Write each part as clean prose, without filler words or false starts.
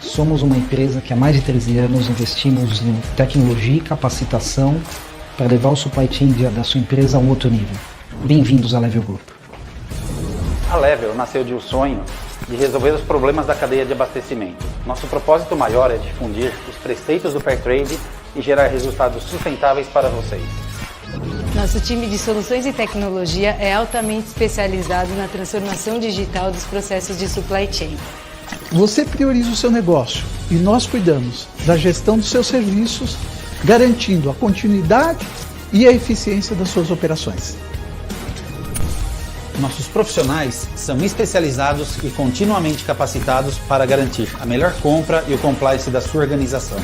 Somos uma empresa que há mais de 13 anos investimos em tecnologia e capacitação para levar o supply chain da sua empresa a um outro nível. Bem-vindos à Level Group. A Level nasceu de um sonho de resolver os problemas da cadeia de abastecimento. Nosso propósito maior é difundir os preceitos do Fair Trade e gerar resultados sustentáveis para vocês. Nosso time de soluções e tecnologia é altamente especializado na transformação digital dos processos de supply chain. Você prioriza o seu negócio e nós cuidamos da gestão dos seus serviços, garantindo a continuidade e a eficiência das suas operações. Nossos profissionais são especializados e continuamente capacitados para garantir a melhor compra e o compliance da sua organização.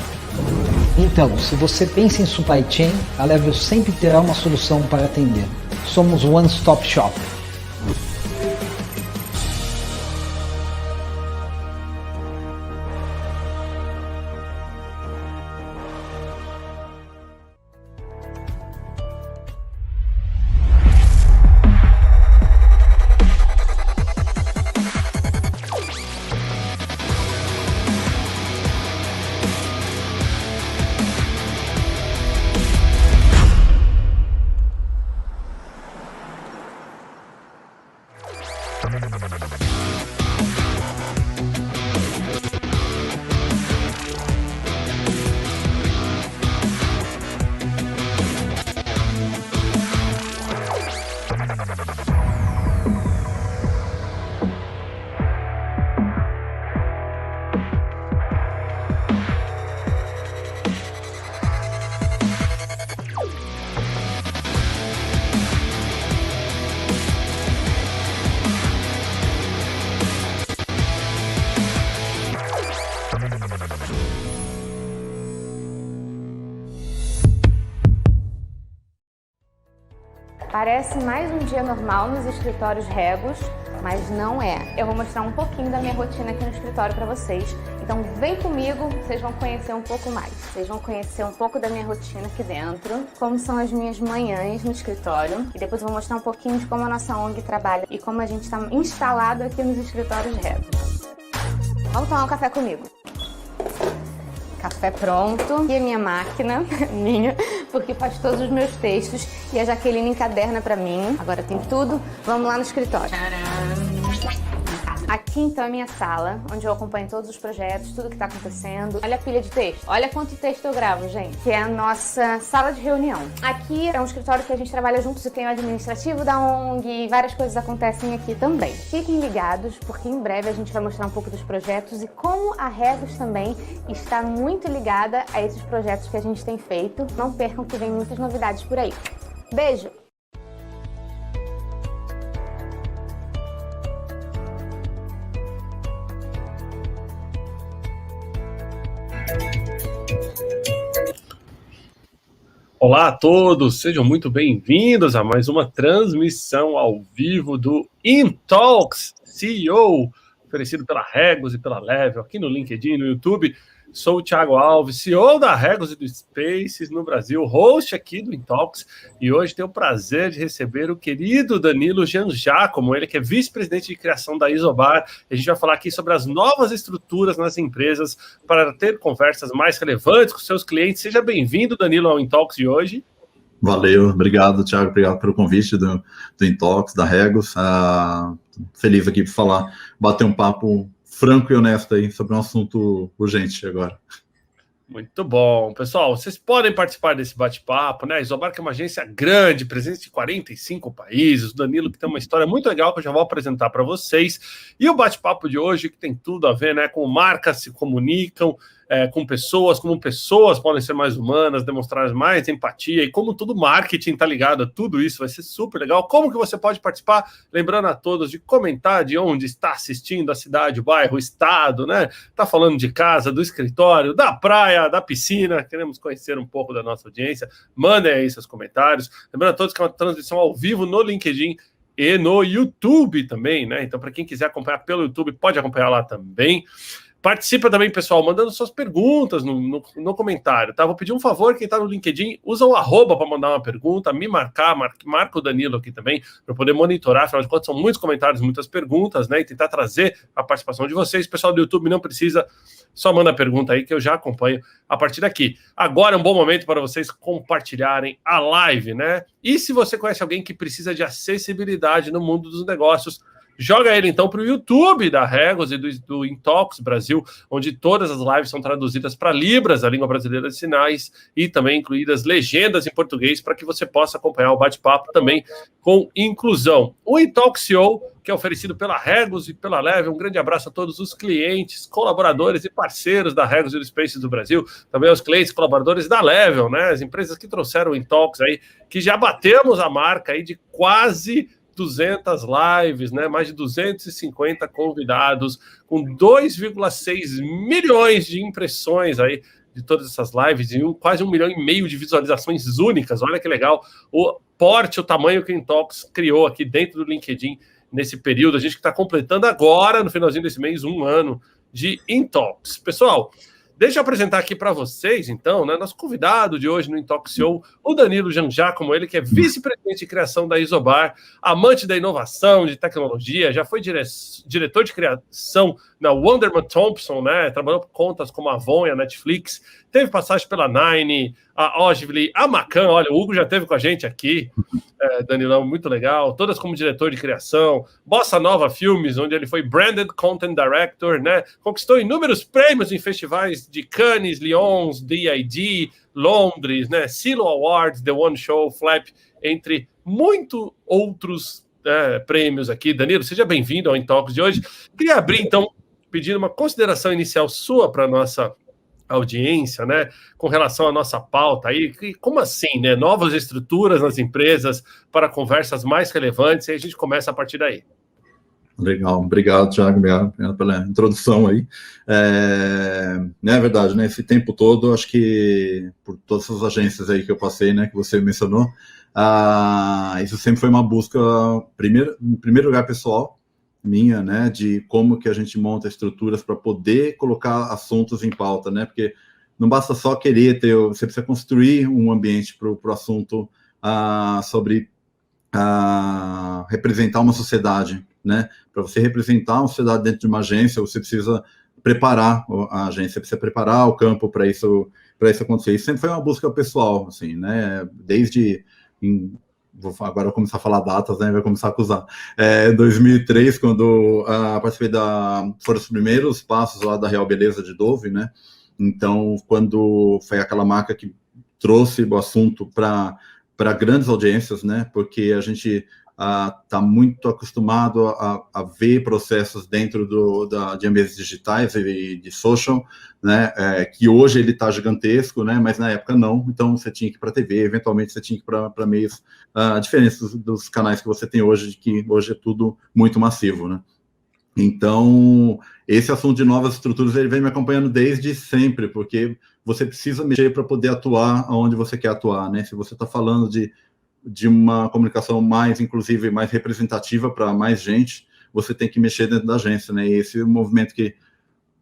Então, se você pensa em supply chain, a Level sempre terá uma solução para atender. Somos One Stop Shop. Parece mais um dia normal nos escritórios Regos, mas não é. Eu vou mostrar um pouquinho da minha rotina aqui no escritório para vocês. Então vem comigo, vocês vão conhecer um pouco mais. Vocês vão conhecer um pouco da minha rotina aqui dentro, como são as minhas manhãs no escritório. E depois eu vou mostrar um pouquinho de como a nossa ONG trabalha e como a gente está instalado aqui nos escritórios Regos. Vamos tomar um café comigo. Café pronto. E a minha máquina, minha, porque faz todos os meus textos. E a Jaqueline encaderna pra mim. Agora tem tudo. Vamos lá no escritório. Tcharam. Aqui então é a minha sala, onde eu acompanho todos os projetos, tudo que tá acontecendo. Olha a pilha de texto. Olha quanto texto eu gravo, gente. Que é a nossa sala de reunião. Aqui é um escritório que a gente trabalha juntos e tem o administrativo da ONG. Várias coisas acontecem aqui também. Fiquem ligados, porque em breve a gente vai mostrar um pouco dos projetos e como a Regos também está muito ligada a esses projetos que a gente tem feito. Não percam que vem muitas novidades por aí. Beijo! Olá a todos, sejam muito bem-vindos a mais uma transmissão ao vivo do InTalks CEO, oferecido pela Regos e pela Level, aqui no LinkedIn e no YouTube. Sou o Thiago Alves, CEO da Regos e do Spaces no Brasil, host aqui do InTalks, e hoje tenho o prazer de receber o querido Danilo Giangiacomo, ele que é vice-presidente de criação da Isobar. A gente vai falar aqui sobre as novas estruturas nas empresas para ter conversas mais relevantes com seus clientes. Seja bem-vindo, Danilo, ao InTalks de hoje. Valeu, obrigado, Thiago, obrigado pelo convite do InTalks, da Regos. Feliz aqui para falar, bater um papo franco e honesto aí sobre um assunto urgente agora. Muito bom. Pessoal, vocês podem participar desse bate-papo, né? A Isobar que é uma agência grande, presente em 45 países. O Danilo que tem uma história muito legal que eu já vou apresentar para vocês. E o bate-papo de hoje que tem tudo a ver, né, com marcas se comunicam, com pessoas, como pessoas podem ser mais humanas, demonstrar mais empatia e como todo marketing está ligado a tudo isso, vai ser super legal. Como que você pode participar? Lembrando a todos de comentar de onde está assistindo, a cidade, o bairro, o estado, né? Tá falando de casa, do escritório, da praia, da piscina, queremos conhecer um pouco da nossa audiência. Mandem aí seus comentários. Lembrando a todos que é uma transmissão ao vivo no LinkedIn e no YouTube também, né? Então, para quem quiser acompanhar pelo YouTube, pode acompanhar lá também. Participa também, pessoal, mandando suas perguntas no comentário, tá? Vou pedir um favor, quem tá no LinkedIn, usa o arroba para mandar uma pergunta, me marca o Danilo aqui também, para poder monitorar, afinal de contas são muitos comentários, muitas perguntas, né? E tentar trazer a participação de vocês. Pessoal do YouTube não precisa, só manda a pergunta aí que eu já acompanho a partir daqui. Agora é um bom momento para vocês compartilharem a live, né? E se você conhece alguém que precisa de acessibilidade no mundo dos negócios, joga ele então para o YouTube da Regos e do Intox Brasil, onde todas as lives são traduzidas para Libras, a língua brasileira de sinais, e também incluídas legendas em português para que você possa acompanhar o bate-papo também com inclusão. O Intoxio, que é oferecido pela Regos e pela Level. Um grande abraço a todos os clientes, colaboradores e parceiros da Regos e do Spaces do Brasil, também aos clientes e colaboradores da Level, né? As empresas que trouxeram o Intox aí, que já batemos a marca aí de quase 200 lives, né? Mais de 250 convidados, com 2,6 milhões de impressões aí de todas essas lives e quase 1,5 milhão de visualizações únicas. Olha que legal o porte, o tamanho que o Intox criou aqui dentro do LinkedIn nesse período. A gente que está completando agora, no finalzinho desse mês, 1 ano de Intox. Pessoal, deixa eu apresentar aqui para vocês, então, né, nosso convidado de hoje no Intox Show, o Danilo Giangiacomo, ele que é vice-presidente de criação da Isobar, amante da inovação, de tecnologia, já foi diretor de criação na Wunderman Thompson, né, trabalhou por contas como a Avon e a Netflix, teve passagem pela Nine, a Ogilvy, a Macan, olha, o Hugo já esteve com a gente aqui, Danilão, muito legal, todas como diretor de criação, Bossa Nova Filmes, onde ele foi Branded Content Director, né, conquistou inúmeros prêmios em festivais de Cannes, Lyon, DID, Londres, né, Silo Awards, The One Show, Flap, entre muitos outros prêmios aqui. Danilo, seja bem-vindo ao Intox de hoje. Queria abrir, então, pedindo uma consideração inicial sua para a nossa audiência, né, com relação à nossa pauta aí, como assim, né, novas estruturas nas empresas para conversas mais relevantes, e a gente começa a partir daí. Legal, obrigado, Thiago, obrigado pela introdução aí. É verdade, né, esse tempo todo, acho que por todas as agências aí que eu passei, né, que você mencionou, isso sempre foi uma busca, em primeiro lugar, pessoal, minha, né, de como que a gente monta estruturas para poder colocar assuntos em pauta, né, porque não basta só querer você precisa construir um ambiente para o assunto sobre representar uma sociedade, né, para você representar uma sociedade dentro de uma agência, você precisa preparar a agência, precisa preparar o campo para isso acontecer. Isso sempre foi uma busca pessoal, assim, né, agora eu vou começar a falar datas, né? Vai começar a acusar. 2003, quando participei foram os primeiros passos lá da Real Beleza de Dove, né? Então, quando foi aquela marca que trouxe o assunto para grandes audiências, né? Porque a gente está muito acostumado a ver processos dentro de ambientes digitais e de social, né, que hoje ele está gigantesco, né, mas na época não, então você tinha que ir para a TV, eventualmente você tinha que ir para meios diferentes dos canais que você tem hoje, que hoje é tudo muito massivo, né. Então, esse assunto de novas estruturas, ele vem me acompanhando desde sempre, porque você precisa mexer para poder atuar onde você quer atuar, né, se você está falando de uma comunicação mais inclusiva e mais representativa para mais gente, você tem que mexer dentro da agência, né? E esse é um movimento que,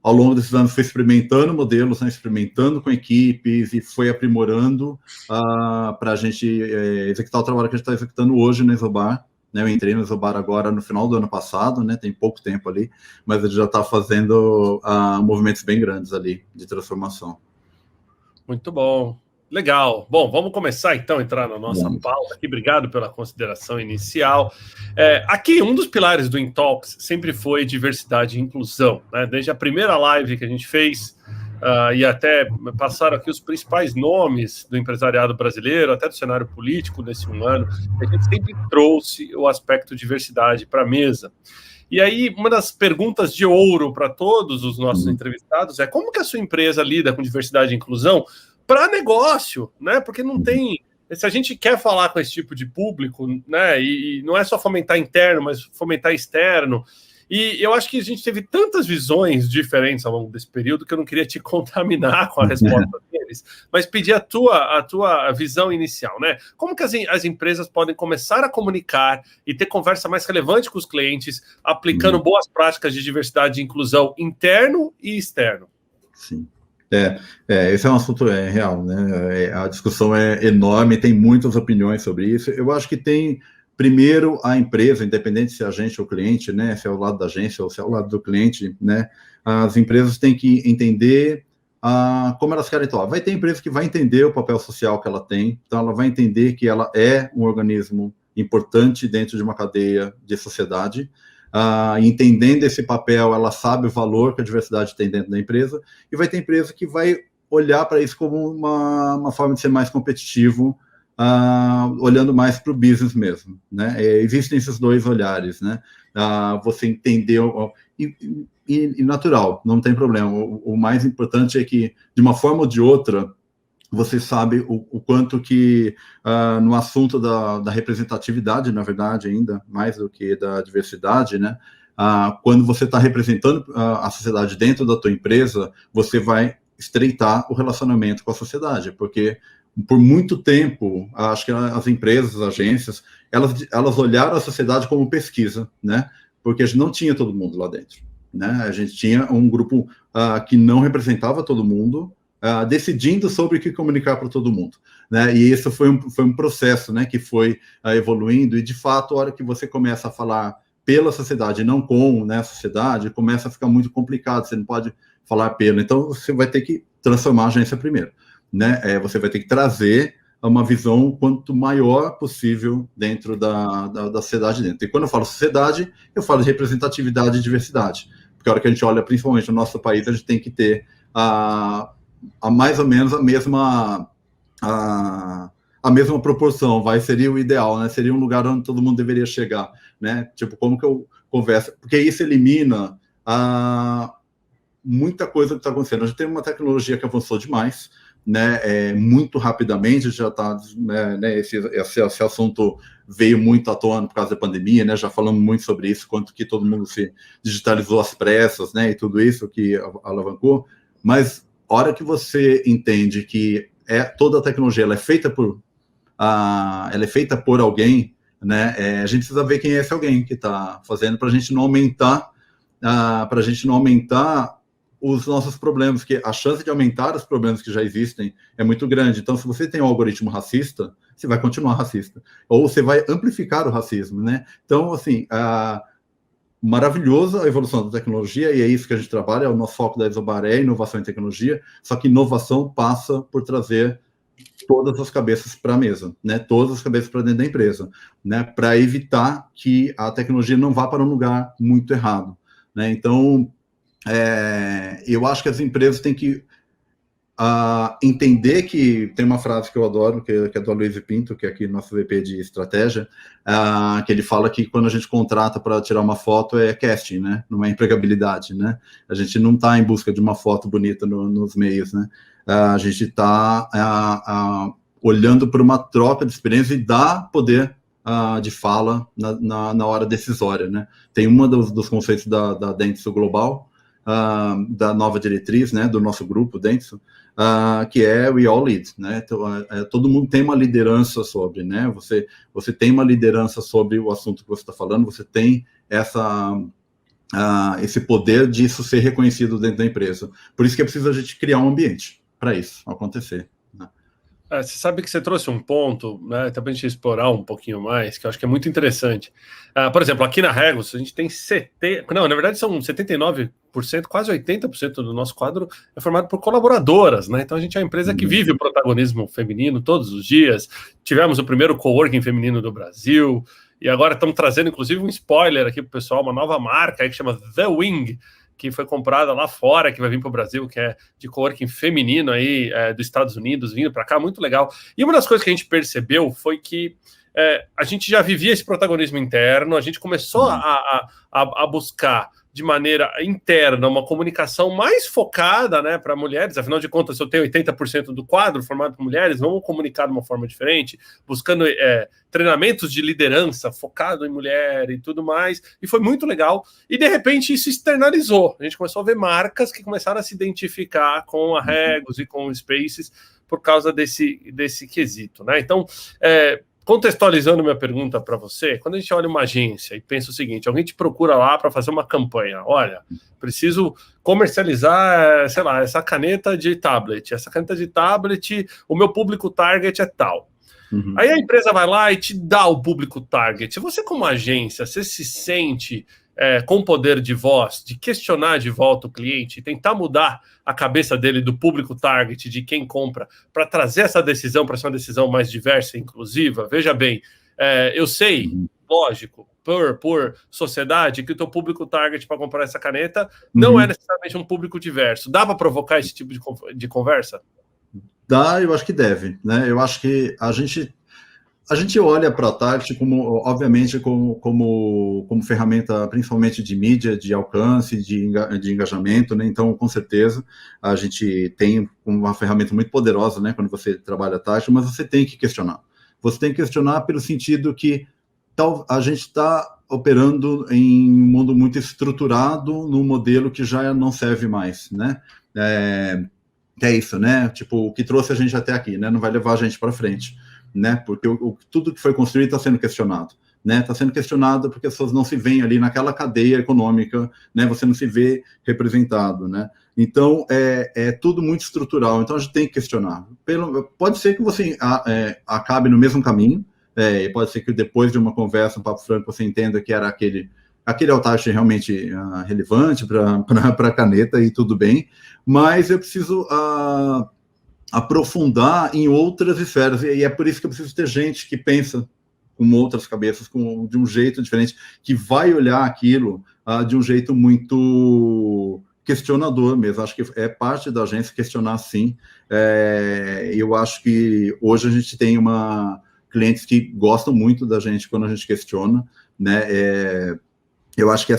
ao longo desses anos, foi experimentando modelos, né? Experimentando com equipes e foi aprimorando para a gente executar o trabalho que a gente está executando hoje na Isobar, né? Eu entrei na Isobar agora no final do ano passado, né? Tem pouco tempo ali, mas ele já está fazendo movimentos bem grandes ali de transformação. Muito bom. Legal. Bom, vamos começar então a entrar na nossa pauta aqui. Obrigado pela consideração inicial. Aqui, um dos pilares do Intox sempre foi diversidade e inclusão, né? Desde a primeira live que a gente fez, e até passaram aqui os principais nomes do empresariado brasileiro, até do cenário político nesse 1 ano, a gente sempre trouxe o aspecto diversidade para a mesa. E aí, uma das perguntas de ouro para todos os nossos entrevistados é como que a sua empresa lida com diversidade e inclusão para negócio, né? Porque não tem... Se a gente quer falar com esse tipo de público, né? E não é só fomentar interno, mas fomentar externo. E eu acho que a gente teve tantas visões diferentes ao longo desse período que eu não queria te contaminar com a resposta deles, mas pedir a tua visão inicial, né? Como que as empresas podem começar a comunicar e ter conversa mais relevante com os clientes, aplicando boas práticas de diversidade e inclusão interno e externo? Sim. Esse é um assunto real, né? A discussão é enorme, tem muitas opiniões sobre isso. Eu acho que tem, primeiro, a empresa, independente se é agente ou cliente, né? Se é ao lado da agência ou se é ao lado do cliente, né? As empresas têm que entender como elas querem atuar. Vai ter empresa que vai entender o papel social que ela tem, então ela vai entender que ela é um organismo importante dentro de uma cadeia de sociedade. Entendendo esse papel, ela sabe o valor que a diversidade tem dentro da empresa, e vai ter empresa que vai olhar para isso como uma forma de ser mais competitivo, olhando mais para o business mesmo, né? Existem esses dois olhares, né? Você entendeu, e natural, não tem problema. O mais importante é que, de uma forma ou de outra, você sabe o quanto que no assunto da representatividade, na verdade, ainda mais do que da diversidade, né? Quando você está representando a sociedade dentro da tua empresa, você vai estreitar o relacionamento com a sociedade, porque por muito tempo, acho que as empresas, as agências, elas olharam a sociedade como pesquisa, né? Porque a gente não tinha todo mundo lá dentro, né? A gente tinha um grupo que não representava todo mundo, decidindo sobre o que comunicar para todo mundo, né? E isso foi um processo, né, que foi evoluindo, e de fato, a hora que você começa a falar pela sociedade, não com, né, a sociedade, começa a ficar muito complicado, você não pode falar pelo, então você vai ter que transformar a agência primeiro, né? Você vai ter que trazer uma visão quanto maior possível dentro da sociedade dentro. E quando eu falo sociedade, eu falo de representatividade e diversidade, porque a hora que a gente olha, principalmente no nosso país, a gente tem que ter mais ou menos a mesma proporção, seria o ideal, né? Seria um lugar onde todo mundo deveria chegar, né? Tipo, como que eu converso? Porque isso elimina muita coisa que está acontecendo. A gente tem uma tecnologia que avançou demais, né? Muito rapidamente, já está, né? Esse assunto veio muito à tona por causa da pandemia, né? Já falamos muito sobre isso, quanto que todo mundo se digitalizou às pressas, né? E tudo isso que alavancou, mas a hora que você entende que toda a tecnologia ela é feita por alguém, né? A gente precisa ver quem é esse alguém que está fazendo, para a gente não aumentar, os nossos problemas, porque a chance de aumentar os problemas que já existem é muito grande. Então, se você tem um algoritmo racista, você vai continuar racista, ou você vai amplificar o racismo, né? Então, assim, maravilhosa a evolução da tecnologia, e é isso que a gente trabalha, o nosso foco da Exobar é inovação em tecnologia, só que inovação passa por trazer todas as cabeças para a mesa, né? Todas as cabeças para dentro da empresa, né? Para evitar que a tecnologia não vá para um lugar muito errado, né? Então, eu acho que as empresas têm que entender que tem uma frase que eu adoro, que é do Aloysio Pinto, que é aqui nosso VP de estratégia, que ele fala que quando a gente contrata para tirar uma foto é casting, né? Não é empregabilidade, né? A gente não está em busca de uma foto bonita nos meios, né? A gente está olhando por uma troca de experiência e dá poder de fala na hora decisória, né? Tem uma dos conceitos da Dentsu Global, da nova diretriz, né, do nosso grupo Dentsu, que é We All Lead, né? Então, todo mundo tem uma liderança sobre, né? Você tem uma liderança sobre o assunto que você está falando, você tem esse poder disso ser reconhecido dentro da empresa. Por isso que é preciso a gente criar um ambiente para isso acontecer. Você sabe que você trouxe um ponto, né, até para a gente explorar um pouquinho mais, que eu acho que é muito interessante. Por exemplo, aqui na Regus, a gente tem na verdade são 79%, quase 80% do nosso quadro é formado por colaboradoras, né? Então a gente é uma empresa que vive o protagonismo feminino todos os dias. Tivemos o primeiro coworking feminino do Brasil, e agora estamos trazendo, inclusive, um spoiler aqui para o pessoal, uma nova marca aí que chama The Wing, que foi comprada lá fora, que vai vir para o Brasil, que é de coworking feminino aí, dos Estados Unidos, vindo para cá, muito legal. E uma das coisas que a gente percebeu foi que a gente já vivia esse protagonismo interno, a gente começou a buscar de maneira interna uma comunicação mais focada, né, para mulheres. Afinal de contas, se eu tenho 80% do quadro formado por mulheres, vamos comunicar de uma forma diferente, buscando treinamentos de liderança focado em mulher e tudo mais, e foi muito legal, e de repente isso externalizou, a gente começou a ver marcas que começaram a se identificar com a Regos e com o Spaces por causa desse quesito, né? Então, contextualizando minha pergunta para você, quando a gente olha uma agência e pensa o seguinte, alguém te procura lá para fazer uma campanha, olha, preciso comercializar, sei lá, essa caneta de tablet, o meu público target é tal. Uhum. Aí a empresa vai lá e te dá o público target. Você como agência, você se sente com poder de voz, de questionar de volta o cliente, tentar mudar a cabeça dele do público target, de quem compra, para trazer essa decisão para ser uma decisão mais diversa e inclusiva? Veja bem, eu sei, lógico, por sociedade, que o teu público target para comprar essa caneta não é necessariamente um público diverso. Dá para provocar esse tipo de conversa? Dá, eu acho que deve, né? Eu acho que a gente olha para a Target como, obviamente, como ferramenta principalmente de mídia, de alcance, de engajamento, né? Então, com certeza, a gente tem uma ferramenta muito poderosa, né, quando você trabalha a Target, mas você tem que questionar. Você tem que questionar pelo sentido que a gente está operando em um mundo muito estruturado, num modelo que já não serve mais, né? É isso, né? Tipo, o que trouxe a gente até aqui, né? Não vai levar a gente para frente, né? Porque tudo que foi construído está sendo questionado, né? Está sendo questionado porque as pessoas não se veem ali naquela cadeia econômica, né? Você não se vê representado, né? Então, é tudo muito estrutural. Então, a gente tem que questionar. Pode ser que você acabe no mesmo caminho, pode ser que depois de uma conversa, um papo franco, você entenda que era aquele Altach realmente relevante para a caneta e tudo bem, mas eu preciso aprofundar em outras esferas, e é por isso que eu preciso ter gente que pensa com outras cabeças, de um jeito diferente, que vai olhar aquilo de um jeito muito questionador mesmo. Acho que é parte da agência questionar, sim. Eu acho que hoje a gente tem clientes que gostam muito da gente quando a gente questiona, né? Eu acho que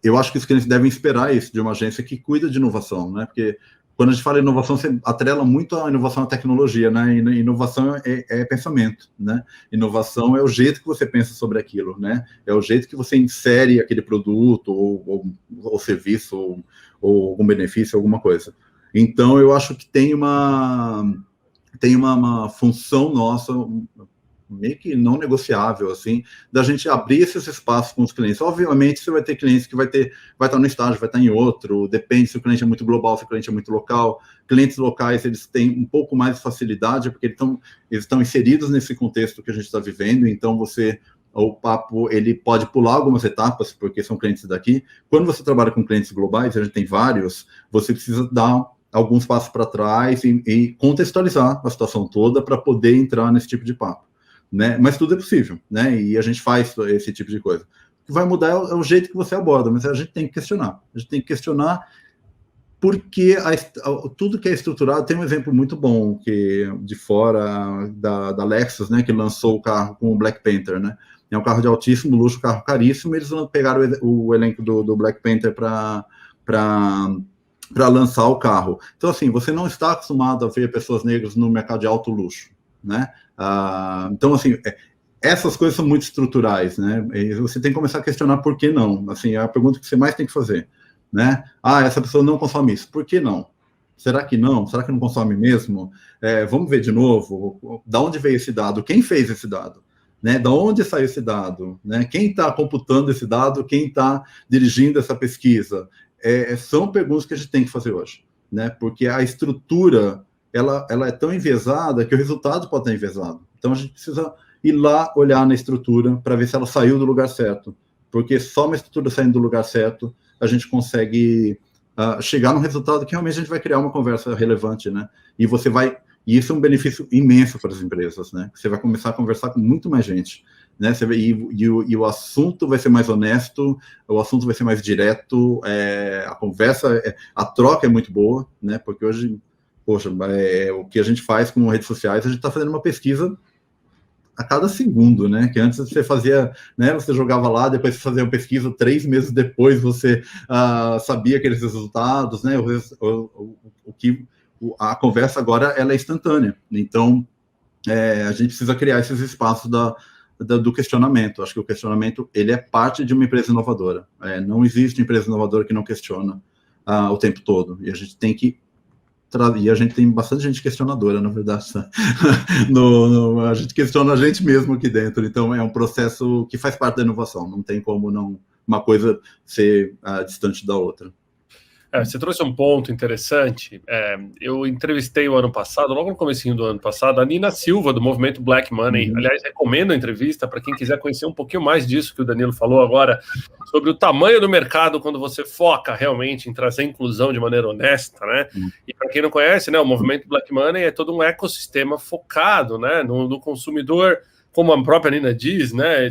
eu acho que os clientes devem esperar isso de uma agência que cuida de inovação, né? Porque quando a gente fala em inovação, você atrela muito a inovação à tecnologia, né? E inovação é pensamento, né? Inovação é o jeito que você pensa sobre aquilo, né? É o jeito que você insere aquele produto ou serviço ou algum benefício, alguma coisa. Então, eu acho que tem uma função nossa meio que não negociável, assim, da gente abrir esses espaços com os clientes. Obviamente, você vai ter clientes que vai estar no estágio, vai estar em outro, depende se o cliente é muito global, se o cliente é muito local. Clientes locais, eles têm um pouco mais de facilidade, porque eles estão inseridos nesse contexto que a gente está vivendo, então o papo, ele pode pular algumas etapas, porque são clientes daqui. Quando você trabalha com clientes globais, a gente tem vários, você precisa dar alguns passos para trás e contextualizar a situação toda para poder entrar nesse tipo de papo, né? Mas tudo é possível, né? E a gente faz esse tipo de coisa. O que vai mudar é o jeito que você aborda, mas a gente tem que questionar. A gente tem que questionar porque tudo que é estruturado. Tem um exemplo muito bom de fora da Lexus, né? Que lançou o carro com o Black Panther, né? É um carro de altíssimo luxo, carro caríssimo. Eles pegaram o elenco do Black Panther para lançar o carro. Então, assim, você não está acostumado a ver pessoas negras no mercado de alto luxo, né? Então, assim, essas coisas são muito estruturais, né? E você tem que começar a questionar por que não. Assim, é a pergunta que você mais tem que fazer, né? Essa pessoa não consome isso. Por que não? Será que não? Será que não consome mesmo? Vamos ver de novo. Da onde veio esse dado? Quem fez esse dado? Né? Da onde saiu esse dado? Né? Quem está computando esse dado? Quem está dirigindo essa pesquisa? São perguntas que a gente tem que fazer hoje, né? Porque a estrutura ela é tão enviesada que o resultado pode estar enviesado. Então a gente precisa ir lá olhar na estrutura para ver se ela saiu do lugar certo, porque só uma estrutura saindo do lugar certo a gente consegue chegar num resultado que realmente a gente vai criar uma conversa relevante, né? E isso é um benefício imenso para as empresas, né? Você vai começar a conversar com muito mais gente, né? E o assunto vai ser mais honesto, o assunto vai ser mais direto, a conversa, a troca é muito boa, né? Porque hoje, poxa, o que a gente faz com redes sociais, a gente está fazendo uma pesquisa a cada segundo, né? Que antes você fazia, né? Você jogava lá, depois você fazia uma pesquisa, 3 meses depois você sabia aqueles resultados, né? A conversa agora ela é instantânea. Então, a gente precisa criar esses espaços do questionamento. Acho que o questionamento ele é parte de uma empresa inovadora. Não existe empresa inovadora que não questiona o tempo todo. E a gente tem que e a gente tem bastante gente questionadora, na verdade. A gente questiona a gente mesmo aqui dentro. Então, é um processo que faz parte da inovação. Não tem como uma coisa ser distante da outra. Você trouxe um ponto interessante. Eu entrevistei o ano passado, logo no comecinho do ano passado, a Nina Silva, do movimento Black Money. Aliás, recomendo a entrevista para quem quiser conhecer um pouquinho mais disso que o Danilo falou agora, sobre o tamanho do mercado quando você foca realmente em trazer inclusão de maneira honesta, né? E para quem não conhece, né, o movimento Black Money é todo um ecossistema focado, né, no consumidor, como a própria Nina diz, né,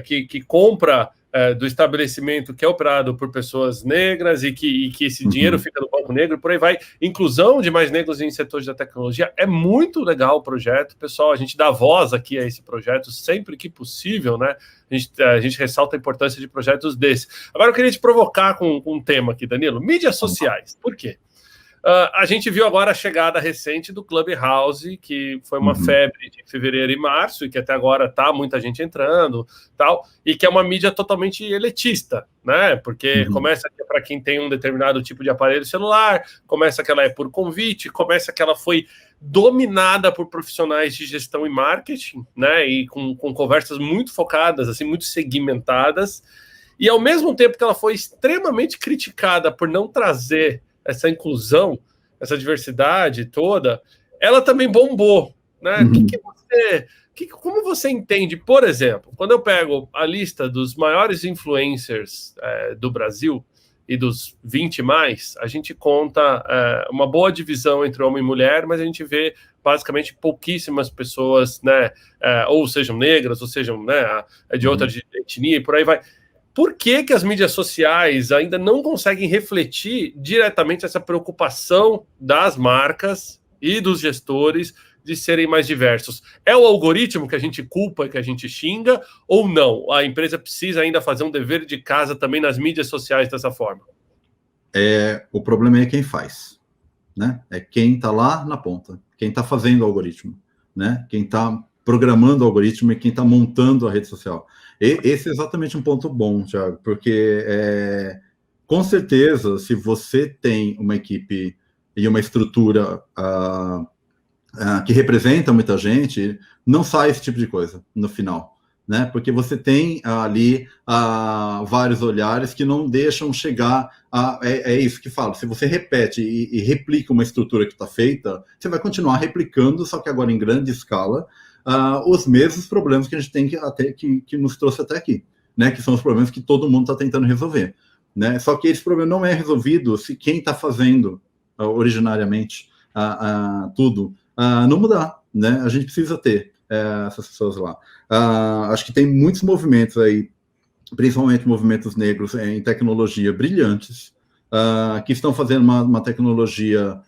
que compra do estabelecimento que é operado por pessoas negras e que esse dinheiro fica no banco negro e por aí vai. Inclusão de mais negros em setores da tecnologia. É muito legal o projeto, pessoal. A gente dá voz aqui a esse projeto sempre que possível, né? A gente ressalta a importância de projetos desses. Agora eu queria te provocar com um tema aqui, Danilo. Mídias sociais. Por quê? A gente viu agora a chegada recente do Clubhouse, que foi uma febre de fevereiro e março, e que até agora tá muita gente entrando, tal, e que é uma mídia totalmente elitista, né? Porque começa que é para quem tem um determinado tipo de aparelho celular, começa que ela é por convite, começa que ela foi dominada por profissionais de gestão e marketing, né? E com conversas muito focadas, assim, muito segmentadas, e ao mesmo tempo que ela foi extremamente criticada por não trazer essa inclusão, essa diversidade toda, ela também bombou, né? Como você entende, por exemplo, quando eu pego a lista dos maiores influencers do Brasil e dos 20 mais, a gente conta uma boa divisão entre homem e mulher, mas a gente vê basicamente pouquíssimas pessoas, né, ou sejam negras, ou sejam, né, de outra etnia e por aí vai. Por que as mídias sociais ainda não conseguem refletir diretamente essa preocupação das marcas e dos gestores de serem mais diversos? É o algoritmo que a gente culpa e que a gente xinga, ou não? A empresa precisa ainda fazer um dever de casa também nas mídias sociais dessa forma? O problema é quem faz, né? É quem está lá na ponta, quem está fazendo o algoritmo, né? Quem está programando o algoritmo e quem está montando a rede social. Esse é exatamente um ponto bom, Thiago, porque com certeza, se você tem uma equipe e uma estrutura que representa muita gente, não sai esse tipo de coisa no final, né? Porque você tem ali vários olhares que não deixam chegar é isso que falo, se você repete e replica uma estrutura que está feita, você vai continuar replicando, só que agora em grande escala, os mesmos problemas que a gente tem que nos trouxe até aqui, né? Que são os problemas que todo mundo está tentando resolver, né? Só que esse problema não é resolvido se quem está fazendo originariamente tudo não mudar, né? A gente precisa ter essas pessoas lá. Acho que tem muitos movimentos aí, principalmente movimentos negros em tecnologia brilhantes, que estão fazendo uma tecnologia,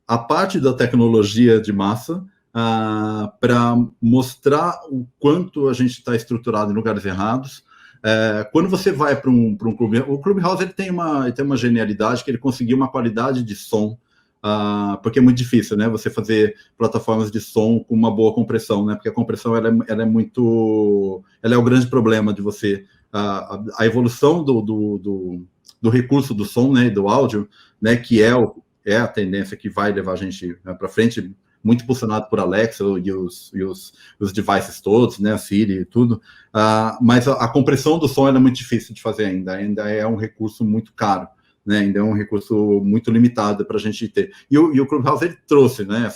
a parte da tecnologia de massa, para mostrar o quanto a gente está estruturado em lugares errados. Quando você vai para um clube, o Clubhouse ele tem uma genialidade que ele conseguiu uma qualidade de som, porque é muito difícil, né? Você fazer plataformas de som com uma boa compressão, né? Porque a compressão ela é o grande problema de você, a evolução do recurso do som, né? Do áudio, né? Que é a tendência que vai levar a gente para frente, muito impulsionado por Alexa e os devices todos, né, a Siri e tudo, mas a compressão do som é muito difícil de fazer ainda é um recurso muito caro, né, ainda é um recurso muito limitado para a gente ter. E o Clubhouse ele trouxe, né,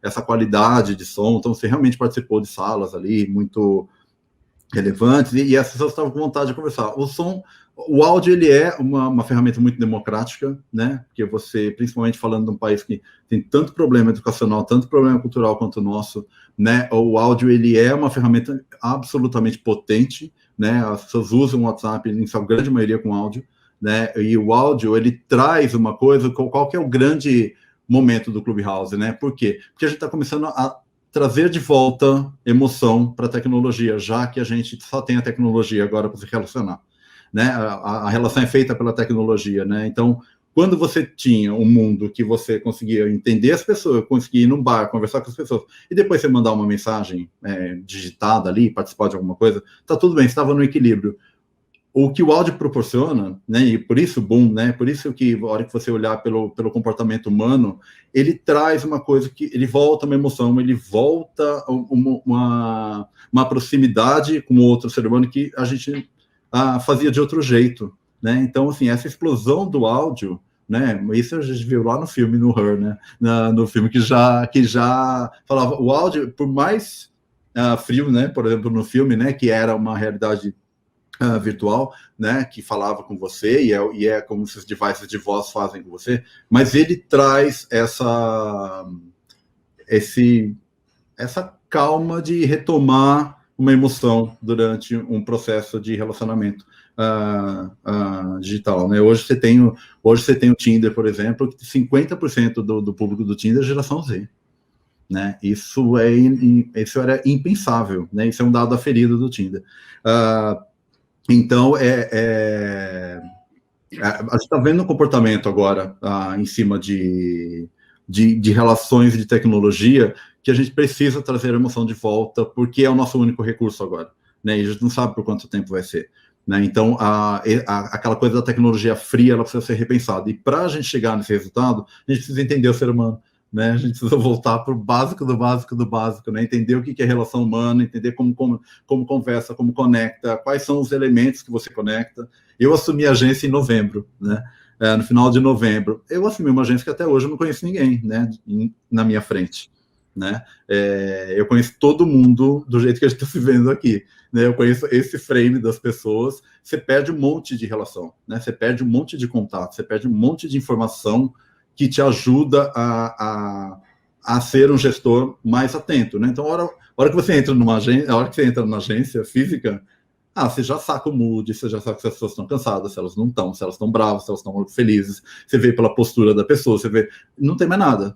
essa qualidade de som, então você realmente participou de salas ali muito relevantes e as pessoas estavam com vontade de conversar. O áudio ele é uma ferramenta muito democrática, né? Porque você, principalmente falando de um país que tem tanto problema educacional, tanto problema cultural quanto o nosso, né? O áudio ele é uma ferramenta absolutamente potente, né? As pessoas usam o WhatsApp em sua grande maioria com áudio, né? E o áudio ele traz uma coisa. Qual que é o grande momento do Clubhouse, né? Por quê? Porque a gente está começando trazer de volta emoção para a tecnologia, já que a gente só tem a tecnologia agora para se relacionar, né? A relação é feita pela tecnologia, né? Então, quando você tinha um mundo que você conseguia entender as pessoas, conseguia ir num bar, conversar com as pessoas, e depois você mandar uma mensagem digitada ali, participar de alguma coisa, tá tudo bem, estava no equilíbrio. O que o áudio proporciona, né, e por isso, boom, né, por isso que a hora que você olhar pelo comportamento humano, ele traz uma coisa que, ele volta uma emoção, ele volta uma proximidade com o outro ser humano que a gente fazia de outro jeito, né, então, assim, essa explosão do áudio, né, isso a gente viu lá no filme, no Her, né, no filme que já falava, o áudio, por mais frio, né, por exemplo, no filme, né, que era uma realidade virtual, né, que falava com você, e é como esses devices de voz fazem com você, mas ele traz essa calma de retomar uma emoção durante um processo de relacionamento digital, né? Hoje você tem o Tinder, por exemplo, que 50% do público do Tinder é geração Z, né? Isso era impensável, né? Isso é um dado aferido do Tinder. Então, a gente está vendo um comportamento agora em cima de relações de tecnologia que a gente precisa trazer a emoção de volta, porque é o nosso único recurso agora, né? E a gente não sabe por quanto tempo vai ser, né? Então, aquela coisa da tecnologia fria, ela precisa ser repensada. E para a gente chegar nesse resultado, a gente precisa entender o ser humano, né? A gente precisa voltar para o básico do básico do básico, né? Entender o que é relação humana, entender como conversa, como conecta, quais são os elementos que você conecta. Eu assumi a agência em novembro, né? No final de novembro. Eu assumi uma agência que até hoje eu não conheço ninguém, né? Na minha frente, né? Eu conheço todo mundo do jeito que a gente está se vendo aqui, né? Eu conheço esse frame das pessoas. Você perde um monte de relação, né? Você perde um monte de contato, você perde um monte de informação que te ajuda a ser um gestor mais atento, né? Então, a hora que você entra numa agência, a hora que você entra na agência física, você já saca o mood, você já sabe se as pessoas estão cansadas, se elas não estão, se elas estão bravas, se elas estão felizes, você vê pela postura da pessoa, você vê, não tem mais nada,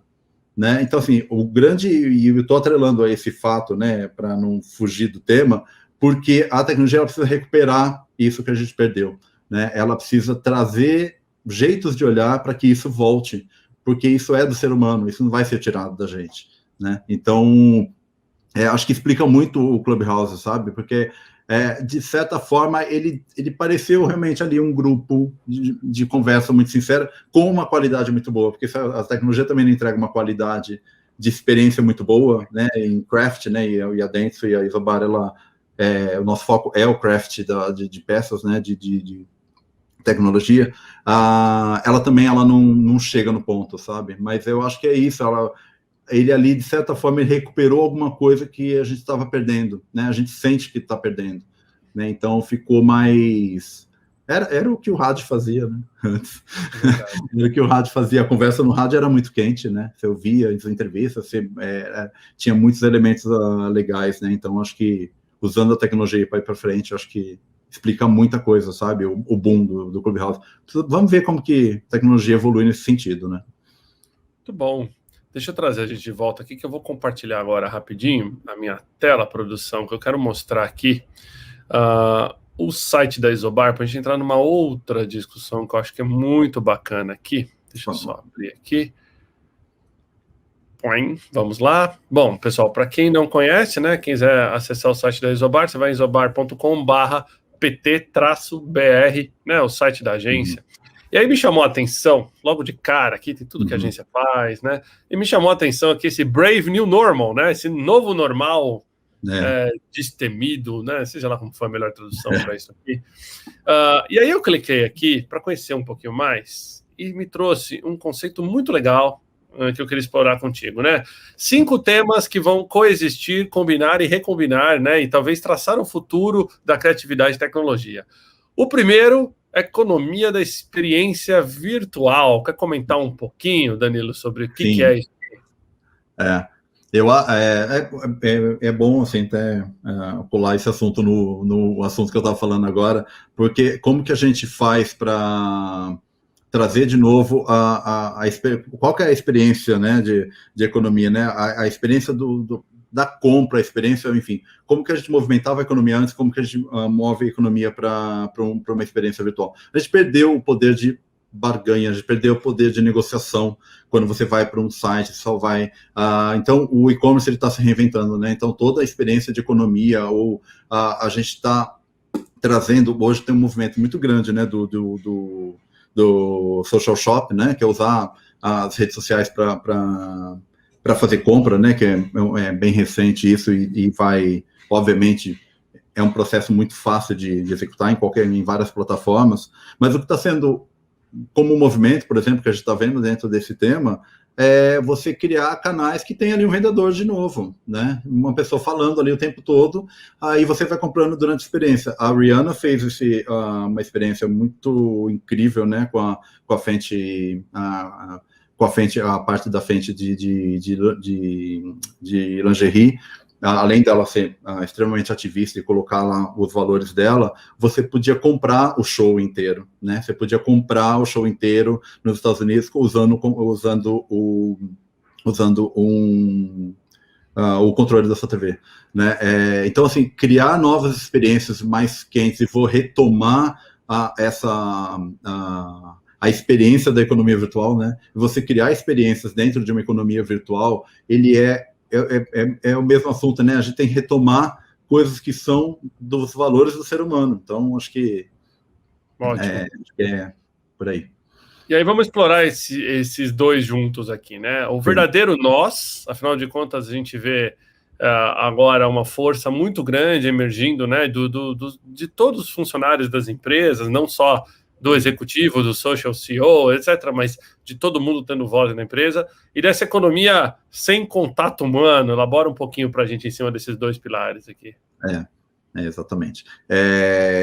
né? Então, assim, e eu estou atrelando a esse fato, né, para não fugir do tema, porque a tecnologia ela precisa recuperar isso que a gente perdeu, né? Ela precisa trazer jeitos de olhar para que isso volte, porque isso é do ser humano, isso não vai ser tirado da gente, né? Então, acho que explica muito o Clubhouse, sabe? Porque, de certa forma, ele pareceu realmente ali um grupo de conversa muito sincera, com uma qualidade muito boa, porque a tecnologia também não entrega uma qualidade de experiência muito boa, né? Em craft, né? E a Dentsu e a Isobar, o nosso foco é o craft de peças, né? De tecnologia, ela também não chega no ponto, sabe? Mas eu acho que é isso, ele ali, de certa forma, ele recuperou alguma coisa que a gente estava perdendo, né? A gente sente que está perdendo, né? Então ficou mais... Era o que o rádio fazia, né? Antes. Era o que o rádio fazia. A conversa no rádio era muito quente, né? Você ouvia as entrevistas, tinha muitos elementos legais, né? Então, acho que, usando a tecnologia para ir para frente, acho que explica muita coisa, sabe? O boom do Clubhouse. Vamos ver como que a tecnologia evolui nesse sentido, né? Muito bom. Deixa eu trazer a gente de volta aqui, que eu vou compartilhar agora rapidinho a minha tela, produção, que eu quero mostrar aqui o site da Isobar, para a gente entrar numa outra discussão que eu acho que é muito bacana aqui. Deixa eu só abrir aqui. Vamos lá. Bom, pessoal, para quem não conhece, né, quem quiser acessar o site da Isobar, você vai em isobar.com/pt-br, né, o site da agência. E aí me chamou a atenção, logo de cara, aqui tem tudo que a agência faz, né? E me chamou a atenção aqui esse Brave New Normal, né? Esse novo normal destemido, né? Seja lá como foi a melhor tradução para isso aqui. E aí eu cliquei aqui para conhecer um pouquinho mais e me trouxe um conceito muito legal que eu queria explorar contigo, né? 5 temas que vão coexistir, combinar e recombinar, né? E talvez traçar o futuro da criatividade e tecnologia. O primeiro, economia da experiência virtual. Quer comentar um pouquinho, Danilo, sobre o que é isso? É bom, assim, até pular esse assunto no assunto que eu estava falando agora, porque como que a gente faz para trazer de novo qual que é a experiência, né, de economia, né? A experiência da compra, a experiência, enfim, como que a gente movimentava a economia antes, como que a gente move a economia para uma experiência virtual. A gente perdeu o poder de barganha, a gente perdeu o poder de negociação quando você vai para um site, só vai... então, o e-commerce está se reinventando, né? Então, toda a experiência de economia, ou a gente está trazendo... Hoje tem um movimento muito grande, né, do social shop, né, que é usar as redes sociais para fazer compra, né, que é bem recente isso, e vai, obviamente, é um processo muito fácil de executar em várias plataformas, mas o que está sendo como movimento, por exemplo, que a gente está vendo dentro desse tema, é você criar canais que tem ali um vendedor de novo, né? Uma pessoa falando ali o tempo todo, aí você vai comprando durante a experiência. A Rihanna fez uma experiência muito incrível, né? Com a Fenty, a parte da Fenty de lingerie. Além dela ser extremamente ativista e colocar lá os valores dela, você podia comprar o show inteiro, né? Você podia comprar o show inteiro nos Estados Unidos usando o controle da sua TV, né? Então, assim, criar novas experiências mais quentes e vou retomar a experiência da economia virtual, né? Você criar experiências dentro de uma economia virtual, ele é o mesmo assunto, né? A gente tem que retomar coisas que são dos valores do ser humano. Então, acho que é por aí. E aí vamos explorar esses dois juntos aqui, né? O verdadeiro nós, afinal de contas, a gente vê agora uma força muito grande emergindo, né? De todos os funcionários das empresas, não só do executivo, do social CEO, etc., mas de todo mundo tendo voz na empresa, e dessa economia sem contato humano. Elabora um pouquinho para a gente em cima desses dois pilares aqui. Exatamente.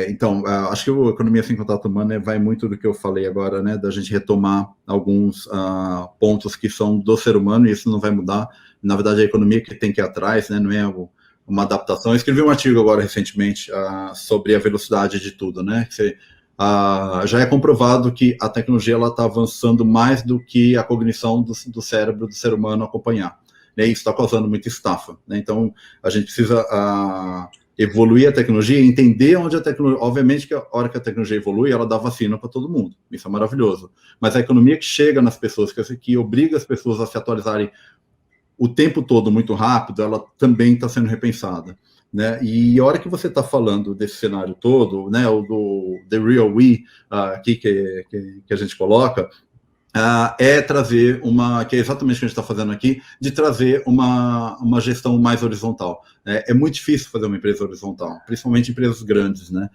Então, acho que a economia sem contato humano vai muito do que eu falei agora, né, da gente retomar alguns pontos que são do ser humano, e isso não vai mudar. Na verdade, a economia que tem que ir atrás, né, não é uma adaptação. Eu escrevi um artigo agora recentemente sobre a velocidade de tudo, né, já é comprovado que a tecnologia está avançando mais do que a cognição do cérebro do ser humano acompanhar, né? Isso está causando muita estafa, né? Então, a gente precisa evoluir a tecnologia e entender onde a tecnologia... Obviamente que a hora que a tecnologia evolui, ela dá vacina para todo mundo, isso é maravilhoso. Mas a economia que chega nas pessoas, que obriga as pessoas a se atualizarem o tempo todo muito rápido, ela também está sendo repensada, né? E a hora que você está falando desse cenário todo, né, o do The Real We, aqui que a gente coloca, é trazer que é exatamente o que a gente está fazendo aqui, de trazer uma gestão mais horizontal. É muito difícil fazer uma empresa horizontal, principalmente empresas grandes, né?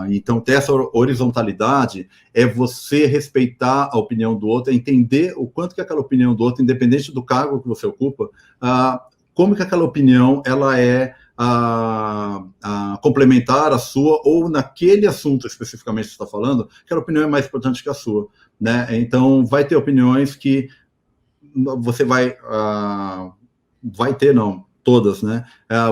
Então, ter essa horizontalidade é você respeitar a opinião do outro, é entender o quanto que aquela opinião do outro, independente do cargo que você ocupa, como que aquela opinião ela é complementar a sua, ou naquele assunto especificamente que você está falando, aquela opinião é mais importante que a sua, né? Então, vai ter opiniões que você vai ter, não, todas, né?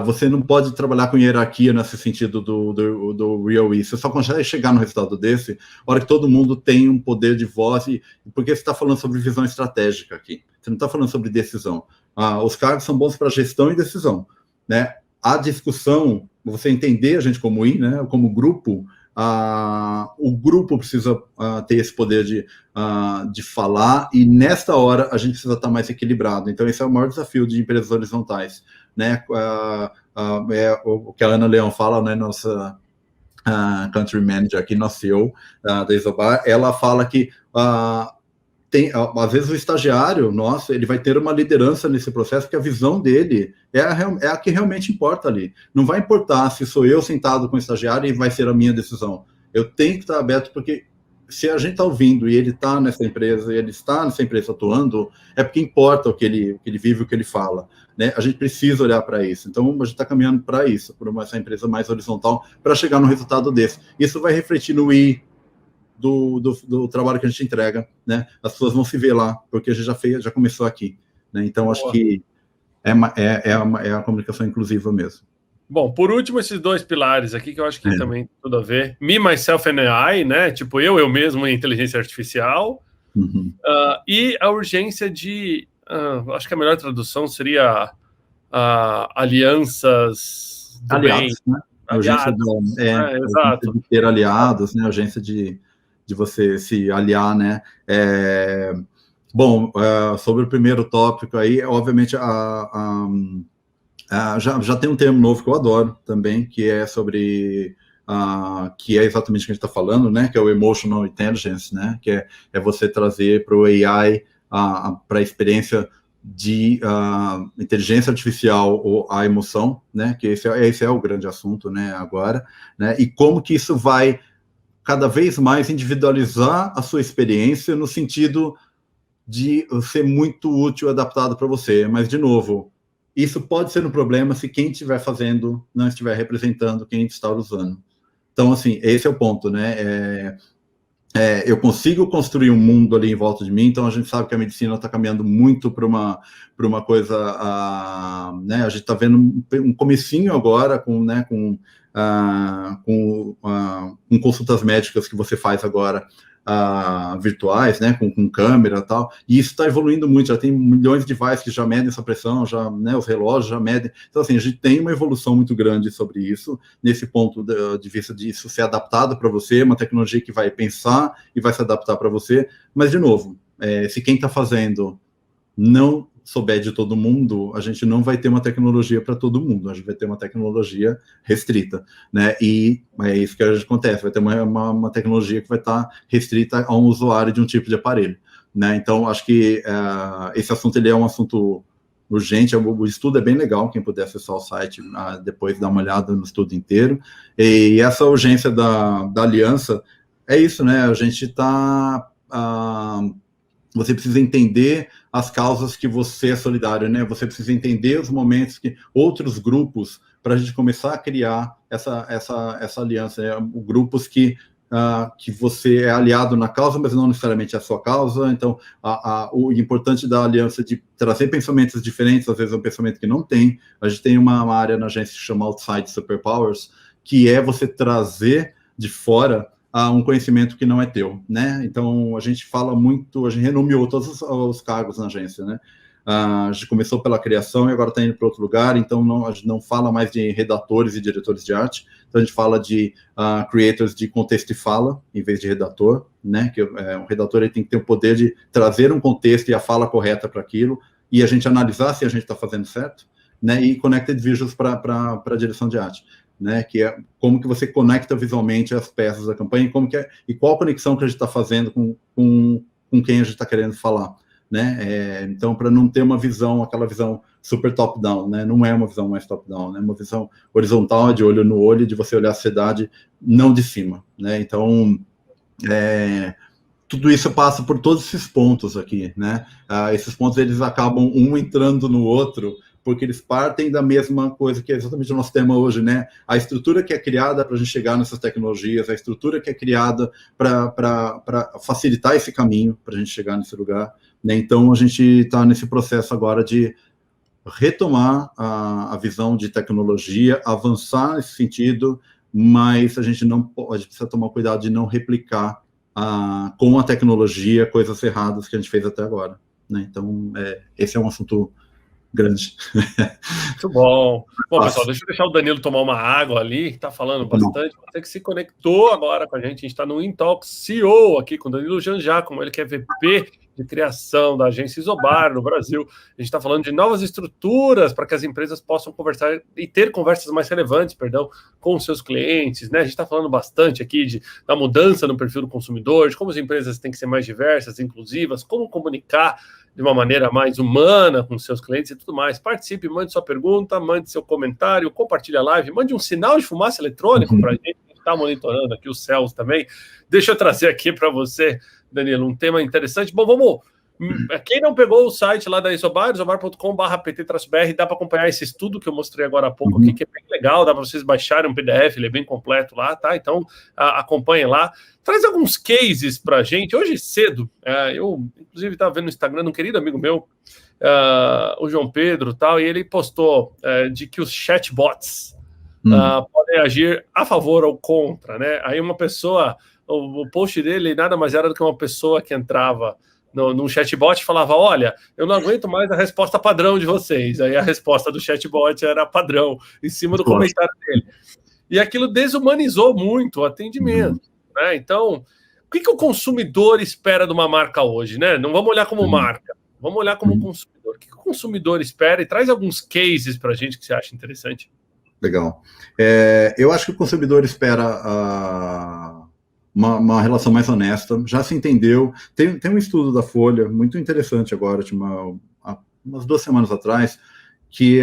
Você não pode trabalhar com hierarquia nesse sentido do Real We. Você só consegue chegar no resultado desse a hora que todo mundo tem um poder de voz, porque você está falando sobre visão estratégica aqui. Você não está falando sobre decisão. Os cargos são bons para gestão e decisão, né? A discussão, você entender a gente como né, como grupo, o grupo precisa ter esse poder de falar, e nesta hora a gente precisa estar mais equilibrado. Então, esse é o maior desafio de empresas horizontais, né? O que a Ana Leão fala, né, nossa country manager aqui, nossa CEO da Isobar, ela fala que às vezes o estagiário, ele vai ter uma liderança nesse processo, porque a visão dele é a que realmente importa ali. Não vai importar se sou eu sentado com o estagiário e vai ser a minha decisão. Eu tenho que estar aberto, porque se a gente está ouvindo e ele está nessa empresa, e ele está nessa empresa atuando, é porque importa o que ele vive, o que ele fala, né? A gente precisa olhar para isso. Então, a gente está caminhando para isso, para essa empresa mais horizontal, para chegar no resultado desse. Isso vai refletir no do trabalho que a gente entrega, né? As pessoas vão se ver lá, porque a gente já começou aqui, né? Então, acho que é a comunicação inclusiva mesmo. Bom, por último, esses dois pilares aqui, que eu acho que também tem tudo a ver. Me, Myself and AI, né? Tipo, eu mesmo em inteligência artificial. E a urgência acho que a melhor tradução seria alianças do aliados, bem. né? A urgência Exato. de ter aliados, né? A urgência de você se aliar, né? Bom, sobre o primeiro tópico aí, obviamente, já tem um termo novo que eu adoro também, que é sobre... que é exatamente o que a gente está falando, né? Que é o Emotional Intelligence, né? Que é você trazer para o AI, para a experiência de inteligência artificial ou a emoção, né? Que esse é o grande assunto, né? Agora, né? E como que isso vai cada vez mais individualizar a sua experiência no sentido de ser muito útil, adaptado para você. Mas, de novo, isso pode ser um problema se quem estiver fazendo não estiver representando quem está usando. Então, assim, esse é o ponto, né? Eu consigo construir um mundo ali em volta de mim, então a gente sabe que a medicina está caminhando muito para uma coisa, né? A gente está vendo um comecinho agora com consultas médicas que você faz agora virtuais, né, com câmera e tal, e isso está evoluindo muito, já tem milhões de devices que já medem essa pressão, né, os relógios já medem, então assim, a gente tem uma evolução muito grande sobre isso, nesse ponto de vista disso ser adaptado para você, uma tecnologia que vai pensar e vai se adaptar para você, mas de novo, se quem está fazendo não souber de todo mundo, a gente não vai ter uma tecnologia para todo mundo, a gente vai ter uma tecnologia restrita, né? E é isso que acontece, vai ter uma tecnologia que vai estar restrita a um usuário de um tipo de aparelho, né? Então, acho que esse assunto ele é um assunto urgente, o estudo é bem legal, quem puder acessar o site depois dar uma olhada no estudo inteiro, e essa urgência da aliança, é isso, né? A gente está... você precisa entender as causas que você é solidário, né? Você precisa entender os momentos que outros grupos, para a gente começar a criar essa aliança, né? Grupos que você é aliado na causa, mas não necessariamente é a sua causa. Então, o importante da aliança de trazer pensamentos diferentes, às vezes é um pensamento que não tem. A gente tem uma área na agência que chama Outside Superpowers, que é você trazer de fora um conhecimento que não é teu, né? Então, a gente fala muito, a gente renomeou todos os cargos na agência, né? A gente começou pela criação e agora está indo para outro lugar, então a gente não fala mais de redatores e diretores de arte, então a gente fala de creators de contexto e fala, em vez de redator, né? Que um redator ele tem que ter o poder de trazer um contexto e a fala correta para aquilo, e a gente analisar se a gente está fazendo certo, né? E connected visuals para a direção de arte, né, que é como que você conecta visualmente as peças da campanha e qual a conexão que a gente está fazendo com quem a gente está querendo falar, né? Então, para não ter uma visão, aquela visão super top-down, né? Não é uma visão mais top-down, né? Uma visão horizontal, de olho no olho, de você olhar a sociedade não de cima, né? Então, tudo isso passa por todos esses pontos aqui, né? Esses pontos, eles acabam um entrando no outro, porque eles partem da mesma coisa, que é exatamente o nosso tema hoje, né? A estrutura que é criada para a gente chegar nessas tecnologias, a estrutura que é criada para facilitar esse caminho, para a gente chegar nesse lugar, né? Então, a gente está nesse processo agora de retomar a visão de tecnologia, avançar nesse sentido, mas a gente precisa tomar cuidado de não replicar com a tecnologia coisas erradas que a gente fez até agora, né? Então, esse é um assunto grande. Muito bom. Bom, pessoal, deixa eu deixar o Danilo tomar uma água ali, que tá falando bastante. Você que se conectou agora com a gente está no Intalks CEO aqui com o Danilo Janjá, como ele que é VP de criação da agência Isobar no Brasil. A gente está falando de novas estruturas para que as empresas possam conversar e ter conversas mais relevantes, com os seus clientes, né? A gente está falando bastante aqui da mudança no perfil do consumidor, de como as empresas têm que ser mais diversas, inclusivas, como comunicar de uma maneira mais humana com seus clientes e tudo mais. Participe, mande sua pergunta, mande seu comentário, compartilhe a live, mande um sinal de fumaça eletrônico para a gente está monitorando aqui os céus também. Deixa eu trazer aqui para você, Danilo, um tema interessante. Bom, vamos... Quem não pegou o site lá da Isobar, isobar.com/pt-br, dá para acompanhar esse estudo que eu mostrei agora há pouco aqui, que é bem legal, dá para vocês baixarem um PDF, ele é bem completo lá, tá? Então, acompanhem lá. Traz alguns cases para a gente. Hoje cedo, eu, inclusive, estava vendo no Instagram um querido amigo meu, o João Pedro, tal, e ele postou de que os chatbots podem agir a favor ou contra, né? Aí uma pessoa, o post dele nada mais era do que uma pessoa que entrava num chatbot e falava, olha, eu não aguento mais a resposta padrão de vocês. Aí a resposta do chatbot era padrão, em cima do comentário dele. E aquilo desumanizou muito o atendimento, né? Então, o que o consumidor espera de uma marca hoje, né? Não vamos olhar como marca, vamos olhar como consumidor. O que o consumidor espera? E traz alguns cases para a gente que você acha interessante. Legal. Eu acho que o consumidor espera uma relação mais honesta. Já se entendeu. Tem um estudo da Folha, muito interessante agora, umas 2 semanas atrás, que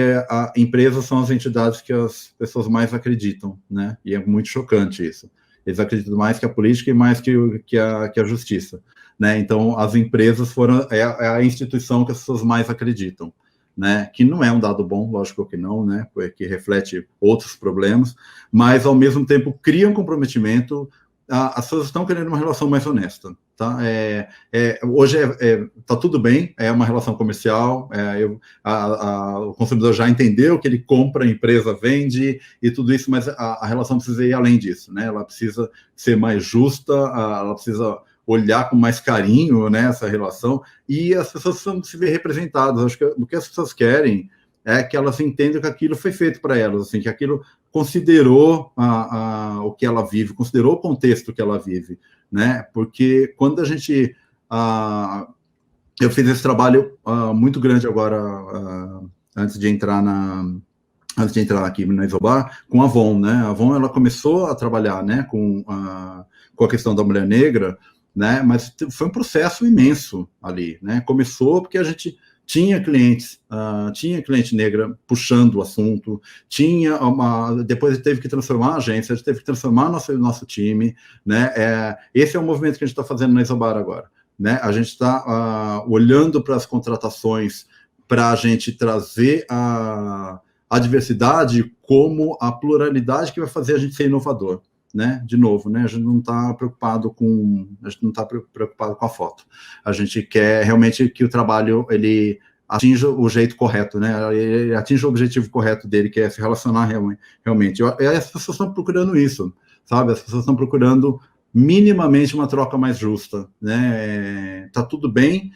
empresas são as entidades que as pessoas mais acreditam, né? E é muito chocante isso. Eles acreditam mais que a política e mais que a justiça, né? Então, as empresas é a instituição que as pessoas mais acreditam, né? Que não é um dado bom, lógico que não, né? Porque reflete outros problemas, mas, ao mesmo tempo, cria um comprometimento. As pessoas estão querendo uma relação mais honesta, tá? Hoje tá tudo bem, é uma relação comercial, o consumidor já entendeu que ele compra, a empresa vende e tudo isso, mas a relação precisa ir além disso, né? Ela precisa ser mais justa, ela precisa olhar com mais carinho, né, essa relação, e as pessoas precisam se ver representadas. Acho que o que as pessoas querem é que elas entendam que aquilo foi feito para elas, assim, que aquilo considerou o que ela vive, considerou o contexto que ela vive, né? Porque quando a gente... eu fiz esse trabalho muito grande agora, antes de entrar aqui na Isobar, com a Avon, né? A Avon, ela começou a trabalhar, né, com a questão da mulher negra, né? Mas foi um processo imenso ali, né? Começou porque a gente tinha cliente negra puxando o assunto, depois teve que transformar a agência, a gente teve que transformar nosso time, né? Esse é o movimento que a gente está fazendo na Isobar agora, né? A gente está olhando para as contratações para a gente trazer a diversidade como a pluralidade que vai fazer a gente ser inovador, né? De novo, né? A gente não está preocupado com a foto. A gente quer realmente que o trabalho ele atinja o jeito correto, né? Ele atinja o objetivo correto dele, que é se relacionar realmente. E as pessoas estão procurando isso, sabe? As pessoas estão procurando minimamente uma troca mais justa, né? Tá tudo bem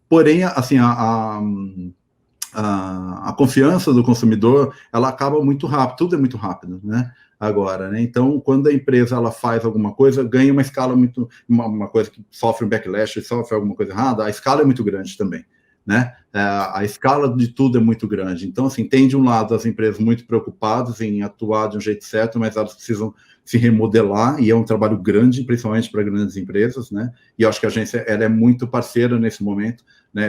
porém, assim, a confiança do consumidor, ela acaba muito rápido, tudo é muito rápido, né? Agora, né? Então, quando a empresa ela faz alguma coisa, ganha uma escala uma coisa que sofre um backlash, sofre alguma coisa errada, a escala é muito grande também, né? A escala de tudo é muito grande. Então, assim, tem de um lado as empresas muito preocupadas em atuar de um jeito certo, mas elas precisam se remodelar, e é um trabalho grande, principalmente para grandes empresas, né? E eu acho que a agência ela é muito parceira nesse momento, né?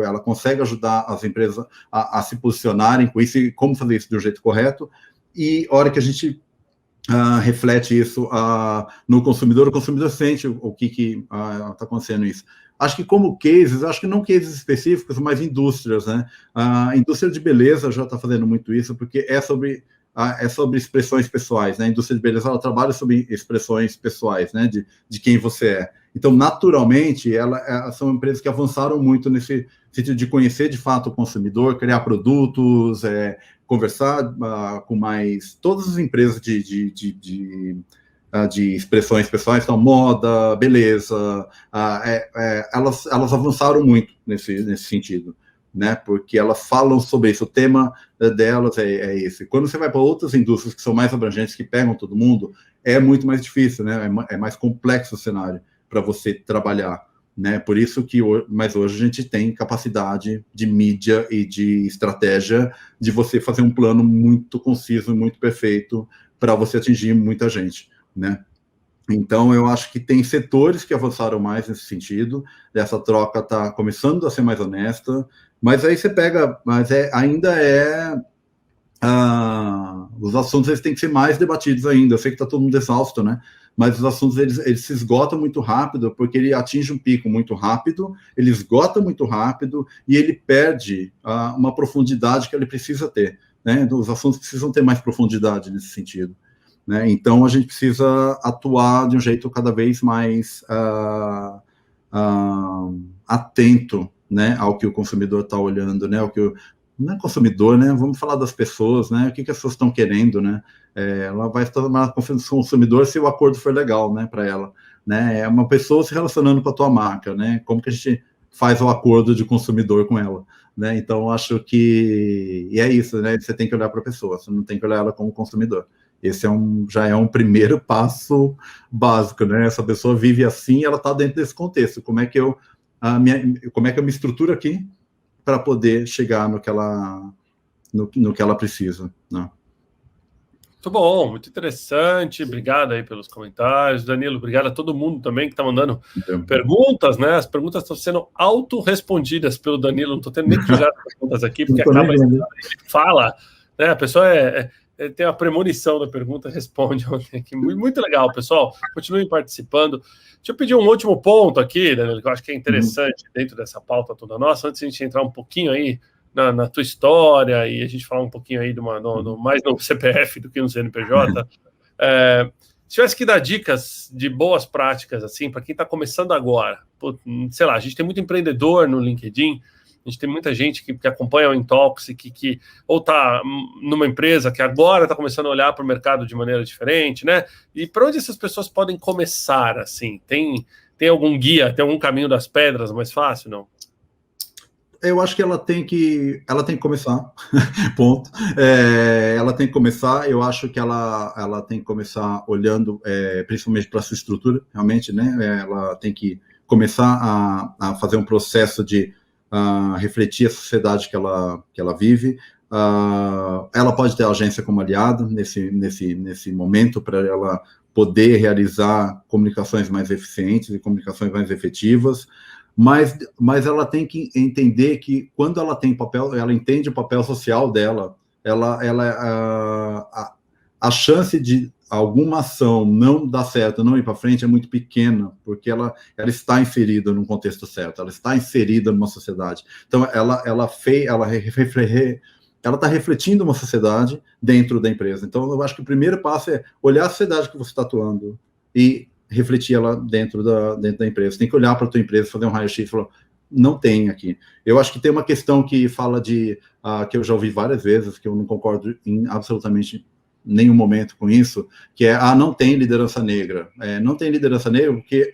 Ela consegue ajudar as empresas a se posicionarem com isso e como fazer isso de um jeito correto. E a hora que a gente reflete isso no consumidor, o consumidor sente o que está acontecendo isso. Acho que como cases, acho que não cases específicos, mas indústrias, né? A indústria de beleza já está fazendo muito isso, porque é sobre expressões pessoais, né? A indústria de beleza, ela trabalha sobre expressões pessoais, né? De quem você é. Então, naturalmente, são empresas que avançaram muito nesse sentido de conhecer, de fato, o consumidor, criar produtos, conversar com mais... Todas as empresas de expressões pessoais, então, moda, beleza, elas avançaram muito nesse sentido, né? Porque elas falam sobre isso, o tema delas é esse. Quando você vai para outras indústrias que são mais abrangentes, que pegam todo mundo, é muito mais difícil, né? É mais complexo o cenário para você trabalhar, né? Por isso mas hoje a gente tem capacidade de mídia e de estratégia de você fazer um plano muito conciso, muito perfeito para você atingir muita gente, né? Então, eu acho que tem setores que avançaram mais nesse sentido, essa troca está começando a ser mais honesta, mas aí você pega, os assuntos eles têm que ser mais debatidos ainda. Eu sei que está todo mundo exausto, né? Mas os assuntos eles se esgotam muito rápido, porque ele atinge um pico muito rápido, ele esgota muito rápido e ele perde uma profundidade que ele precisa ter, né? Os assuntos precisam ter mais profundidade nesse sentido, né? Então a gente precisa atuar de um jeito cada vez mais atento, né, ao que o consumidor está olhando, né? Não é consumidor, né? Vamos falar das pessoas, né? O que as pessoas estão querendo, né? Ela vai tomar confiança do consumidor se o acordo for legal, né, para ela. né? É uma pessoa se relacionando com a tua marca, né? Como que a gente faz o acordo de consumidor com ela, né? Então, acho que é isso, né? Você tem que olhar para a pessoa, você não tem que olhar ela como consumidor. Esse já é um primeiro passo básico, né? Essa pessoa vive assim, ela está dentro desse contexto. Como é que eu me estruturo aqui para poder chegar no que ela precisa, né? Muito bom, muito interessante. Obrigado aí pelos comentários. Danilo, obrigado a todo mundo também que está mandando perguntas, né? As perguntas estão sendo auto-respondidas pelo Danilo. Não estou tendo nem que jogar as perguntas aqui, porque acaba ele fala, né? A pessoa tem a premonição da pergunta, responde. Muito legal, pessoal. Continuem participando. Deixa eu pedir um último ponto aqui, Danilo, que eu acho que é interessante dentro dessa pauta toda nossa, antes de a gente entrar um pouquinho aí na tua história e a gente falar um pouquinho aí mais no CPF do que no CNPJ. Se tivesse que dar dicas de boas práticas, assim, para quem está começando agora, sei lá, a gente tem muito empreendedor no LinkedIn, a gente tem muita gente que acompanha o Intox, que ou está numa empresa que agora está começando a olhar para o mercado de maneira diferente, né? E para onde essas pessoas podem começar, assim? Tem algum guia, tem algum caminho das pedras mais fácil, não? Eu acho que ela tem que começar, ponto. Ela tem que começar, eu acho que ela tem que começar olhando principalmente para a sua estrutura, realmente, né? Ela tem que começar a fazer um processo de refletir a sociedade que ela vive. Ela pode ter a agência como aliado nesse momento para ela poder realizar comunicações mais eficientes e comunicações mais efetivas. Mas ela tem que entender que quando ela tem papel, ela entende o papel social dela, a chance de alguma ação não dar certo, não ir para frente é muito pequena, porque ela está inserida num contexto certo, ela está inserida numa sociedade. Então ela está refletindo uma sociedade dentro da empresa. Então eu acho que o primeiro passo é olhar a sociedade que você está atuando e refletir ela dentro da empresa. Você tem que olhar para a tua empresa, fazer um raio-x e falar, não tem aqui. Eu acho que tem uma questão que fala que eu já ouvi várias vezes, que eu não concordo em absolutamente nenhum momento com isso, que é, não tem liderança negra. Não tem liderança negra porque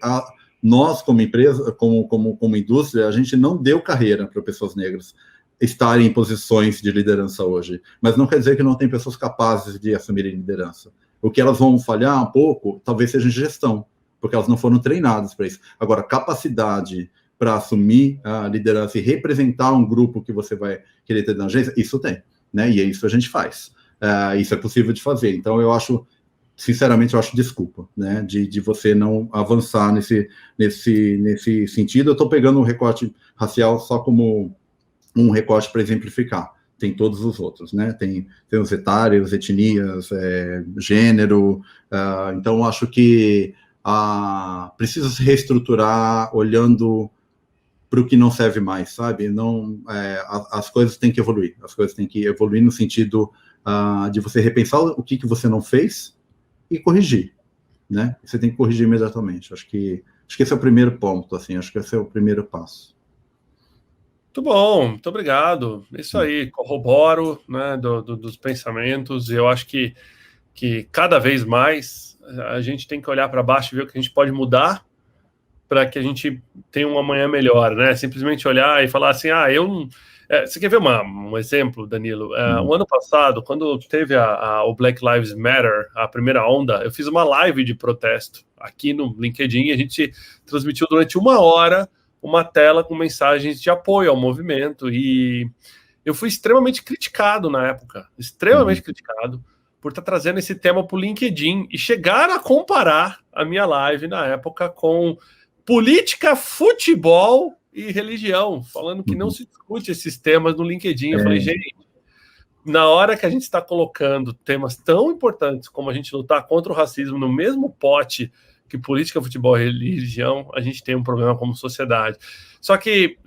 nós, como empresa, como indústria, a gente não deu carreira para pessoas negras estarem em posições de liderança hoje. Mas não quer dizer que não tem pessoas capazes de assumirem liderança. O que elas vão falhar um pouco, talvez seja em gestão, porque elas não foram treinadas para isso. Agora, capacidade para assumir a liderança e representar um grupo que você vai querer ter na agência, isso tem, né? E é isso que a gente faz. Isso é possível de fazer. Então, eu acho, sinceramente, desculpa, né? De você não avançar nesse sentido. Eu estou pegando o recorte racial só como um recorte para exemplificar. Tem todos os outros, né? Tem os etários, etnias, gênero. Então, acho que precisa se reestruturar olhando para o que não serve mais, sabe? Não, as coisas têm que evoluir. As coisas têm que evoluir no sentido de você repensar o que você não fez e corrigir, né? Você tem que corrigir imediatamente. Acho que esse é o primeiro ponto, assim. Acho que esse é o primeiro passo. Muito bom, muito obrigado. Isso aí, corroboro, né, dos pensamentos. Eu acho que cada vez mais a gente tem que olhar para baixo e ver o que a gente pode mudar para que a gente tenha um amanhã melhor, né? Simplesmente olhar e falar assim, eu não... Você quer ver um exemplo, Danilo? O ano passado, quando teve o Black Lives Matter, a primeira onda, eu fiz uma live de protesto aqui no LinkedIn, a gente transmitiu durante 1 hora uma tela com mensagens de apoio ao movimento, e eu fui extremamente criticado na época, extremamente criticado, por estar trazendo esse tema para o LinkedIn e chegar a comparar a minha live na época com política, futebol e religião, falando que não se discute esses temas no LinkedIn. Eu falei, gente, na hora que a gente está colocando temas tão importantes como a gente lutar contra o racismo no mesmo pote que política, futebol e religião, a gente tem um problema como sociedade. Só que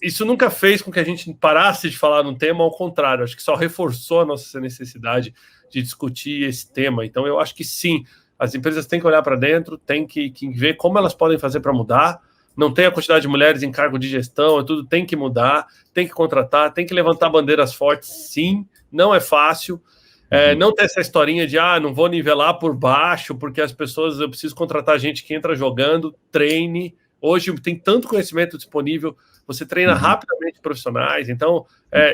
isso nunca fez com que a gente parasse de falar no tema, ao contrário, acho que só reforçou a nossa necessidade de discutir esse tema. Então, eu acho que sim, as empresas têm que olhar para dentro, têm que ver como elas podem fazer para mudar. Não tem a quantidade de mulheres em cargo de gestão, tudo tem que mudar, tem que contratar, tem que levantar bandeiras fortes, sim, não é fácil. Não ter essa historinha de, não vou nivelar por baixo, porque as pessoas, eu preciso contratar gente que entra jogando, treine. Hoje tem tanto conhecimento disponível, você treina rapidamente profissionais, então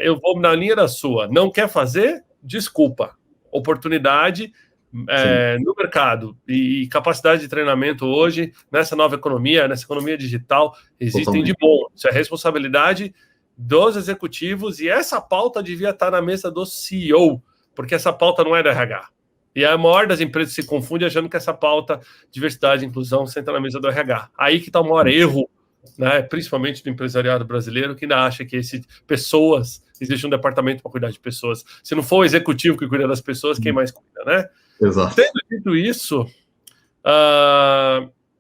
eu vou na linha da sua. Não quer fazer? Desculpa. Oportunidade no mercado e capacidade de treinamento hoje, nessa nova economia, nessa economia digital, existem de bom. Isso é responsabilidade dos executivos e essa pauta devia estar na mesa do CEO, porque essa pauta não é do RH. E a maior das empresas se confunde achando que essa pauta, diversidade e inclusão, senta na mesa do RH. Aí que está o maior erro, né, principalmente do empresariado brasileiro, que ainda acha que existe um departamento para cuidar de pessoas. Se não for o executivo que cuida das pessoas, quem mais cuida, né? Exato. Tendo dito isso,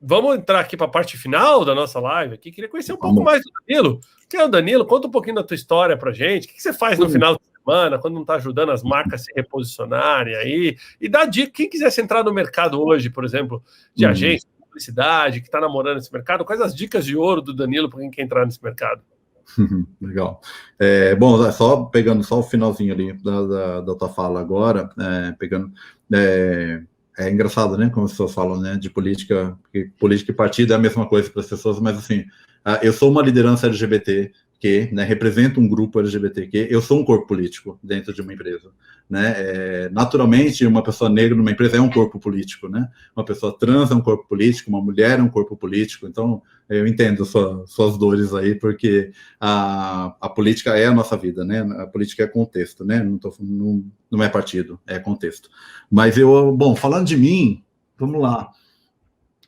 vamos entrar aqui para a parte final da nossa live aqui. Queria conhecer um pouco mais do Danilo. Quem é o Danilo? Conta um pouquinho da tua história para a gente. O que você faz no final de semana, quando não está ajudando as marcas a se reposicionarem aí? E dá dica. Quem quisesse entrar no mercado hoje, por exemplo, de agência, de publicidade, que está namorando esse mercado, quais as dicas de ouro do Danilo para quem quer entrar nesse mercado? Legal. Bom, só pegando só o finalzinho ali da tua fala agora, é engraçado, né, como as pessoas falam, né, de política, porque política e partido é a mesma coisa para as pessoas, mas assim, eu sou uma liderança LGBT que, né, representa um grupo LGBTQ, eu sou um corpo político dentro de uma empresa, né, naturalmente uma pessoa negra numa empresa é um corpo político, né, uma pessoa trans é um corpo político, uma mulher é um corpo político, então eu entendo suas dores aí, porque a política é a nossa vida, né, a política é contexto, né, não é partido, é contexto. Mas bom, falando de mim, vamos lá.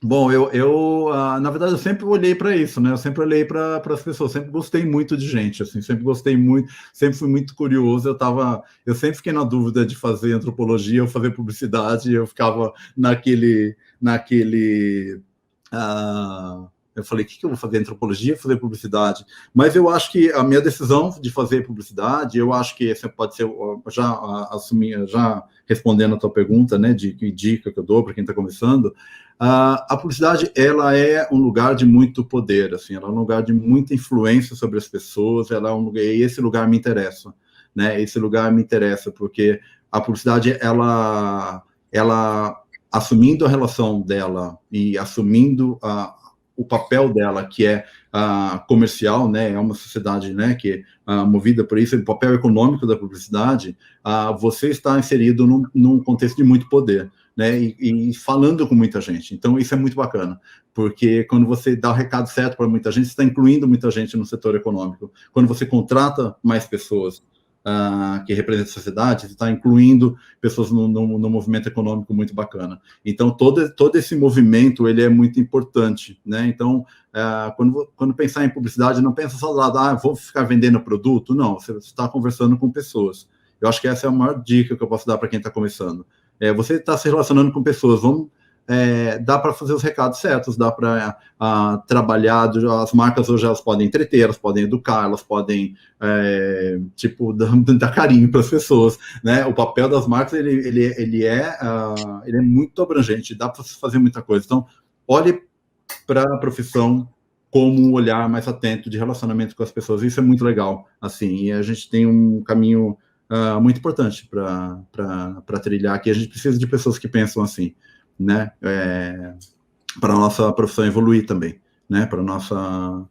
Bom, na verdade, eu sempre olhei para isso, né? Eu sempre olhei para as pessoas, sempre gostei muito de gente, assim, sempre gostei muito, sempre fui muito curioso. Eu sempre fiquei na dúvida de fazer antropologia ou fazer publicidade. Eu ficava eu falei, o que eu vou fazer? Antropologia, fazer publicidade? Mas eu acho que a minha decisão de fazer publicidade, eu acho que essa pode ser, já respondendo a tua pergunta, né, de que dica que eu dou para quem está começando, a publicidade, ela é um lugar de muito poder, assim, ela é um lugar de muita influência sobre as pessoas, ela é um lugar, e esse lugar me interessa, né, esse lugar me interessa, porque a publicidade, ela assumindo a relação dela e assumindo o papel dela, que é comercial, né, é uma sociedade, né, que é movida por isso, o papel econômico da publicidade, você está inserido num contexto de muito poder, né, e falando com muita gente. Então, isso é muito bacana, porque quando você dá o recado certo para muita gente, você está incluindo muita gente no setor econômico. Quando você contrata mais pessoas que representa a sociedade, você está incluindo pessoas no movimento econômico muito bacana. Então, todo esse movimento, ele é muito importante, né? Então, quando pensar em publicidade, não pensa só lá, vou ficar vendendo produto. Não, você está conversando com pessoas. Eu acho que essa é a maior dica que eu posso dar para quem está começando. Você está se relacionando com pessoas, dá para fazer os recados certos, dá para trabalhar, as marcas hoje elas podem entreter, elas podem educar, elas podem dar carinho para as pessoas, né? O papel das marcas ele é muito abrangente, dá para fazer muita coisa. Então, olhe para a profissão como um olhar mais atento de relacionamento com as pessoas, isso é muito legal, assim, e a gente tem um caminho muito importante para trilhar aqui. A gente precisa de pessoas que pensam assim, né, para a nossa profissão evoluir também, né, para a nossa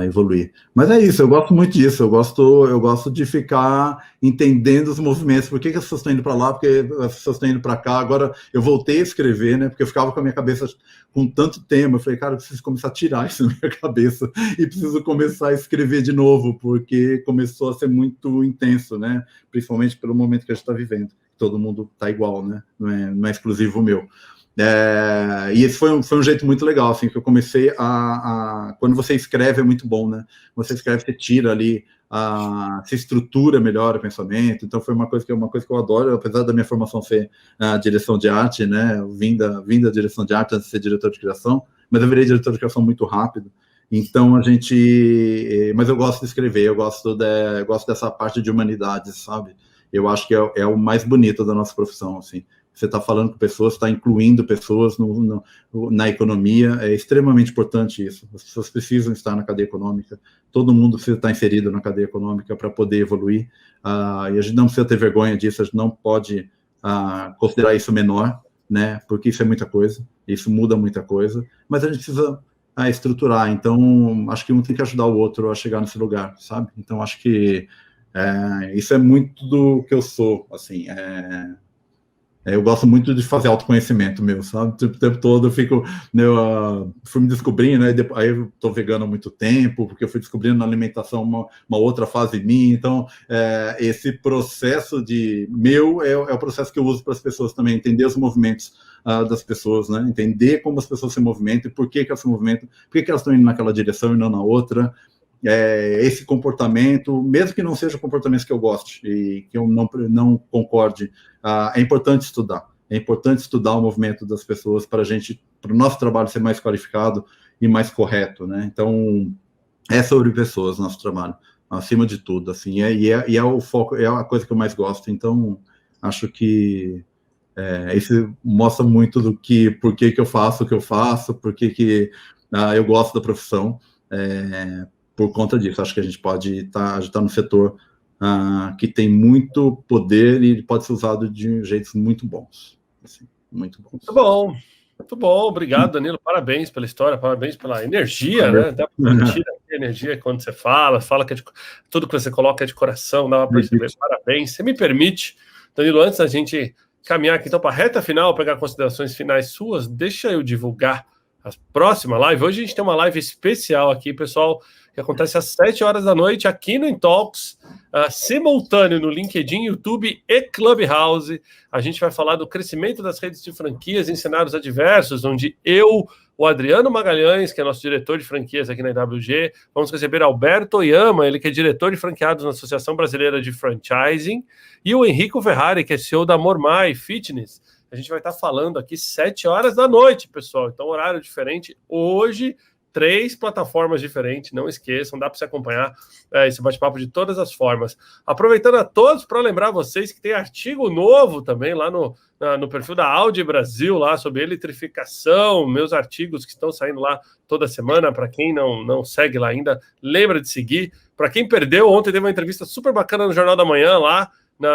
evoluir. Mas é isso, eu gosto muito disso, eu gosto de ficar entendendo os movimentos, por que as pessoas estão indo para lá, porque as pessoas estão indo para cá. Agora eu voltei a escrever, né, porque eu ficava com a minha cabeça com tanto tema, eu falei, cara, eu preciso começar a tirar isso da minha cabeça e preciso começar a escrever de novo, porque começou a ser muito intenso, né, principalmente pelo momento que a gente está vivendo. Todo mundo está igual, né, não é exclusivo meu. E esse foi um jeito muito legal, assim, que eu comecei quando você escreve é muito bom, né? Você escreve, você tira ali, se estrutura melhor o pensamento. Então foi uma coisa que eu adoro, apesar da minha formação ser direção de arte, né? Eu vim da direção de arte antes de ser diretor de criação, mas eu virei diretor de criação muito rápido. Então mas eu gosto de escrever, eu gosto dessa parte de humanidades, sabe? Eu acho que é o mais bonito da nossa profissão, assim. você está falando com pessoas, está incluindo pessoas na economia, é extremamente importante isso. As pessoas precisam estar na cadeia econômica, todo mundo precisa estar inserido na cadeia econômica para poder evoluir, e a gente não precisa ter vergonha disso, a gente não pode considerar isso menor, né, porque isso é muita coisa, isso muda muita coisa, mas a gente precisa estruturar, então acho que um tem que ajudar o outro a chegar nesse lugar, sabe? Então acho que isso é muito do que eu sou, assim, eu gosto muito de fazer autoconhecimento meu, sabe? O tempo todo eu fico, fui me descobrindo, né? Aí eu tô vegano há muito tempo, porque eu fui descobrindo na alimentação uma outra fase minha, então esse processo é o processo que eu uso para as pessoas também, entender os movimentos das pessoas, né? Entender como as pessoas se movimentam e por que elas se movimentam, por que elas estão indo naquela direção e não na outra, esse comportamento, mesmo que não seja comportamentos que eu goste e que eu não concorde, é importante estudar. É importante estudar o movimento das pessoas para o nosso trabalho ser mais qualificado e mais correto, né? Então, é sobre pessoas nosso trabalho, acima de tudo, assim, e é o foco, é a coisa que eu mais gosto. Então, acho que isso mostra muito por que eu faço o que eu faço, por que eu gosto da profissão, por conta disso. Acho que a gente pode estar no setor que tem muito poder e pode ser usado de jeitos muito bons. Assim, muito bons. Muito bom. Obrigado, Danilo. Parabéns pela história, parabéns pela energia, né? Até sentir a energia quando você fala que tudo que você coloca é de coração, dá para perceber. Parabéns. Você me permite, Danilo, antes da gente caminhar aqui então para a reta final, pegar considerações finais suas, deixa eu divulgar a próxima live. Hoje a gente tem uma live especial aqui, pessoal, que acontece às 7 horas da noite aqui no Intalks, simultâneo no LinkedIn, YouTube e Clubhouse. A gente vai falar do crescimento das redes de franquias em cenários adversos, onde o Adriano Magalhães, que é nosso diretor de franquias aqui na IWG, vamos receber Alberto Oyama, ele que é diretor de franqueados na Associação Brasileira de Franchising, e o Henrico Ferrari, que é CEO da Mormai Fitness. A gente vai estar falando aqui 7 horas da noite, pessoal. Então, horário diferente. Hoje, 3 plataformas diferentes. Não esqueçam, dá para você acompanhar esse bate-papo de todas as formas. Aproveitando a todos para lembrar vocês que tem artigo novo também lá no perfil da Audi Brasil, lá sobre eletrificação. Meus artigos que estão saindo lá toda semana. Para quem não segue lá ainda, lembra de seguir. Para quem perdeu, ontem teve uma entrevista super bacana no Jornal da Manhã lá,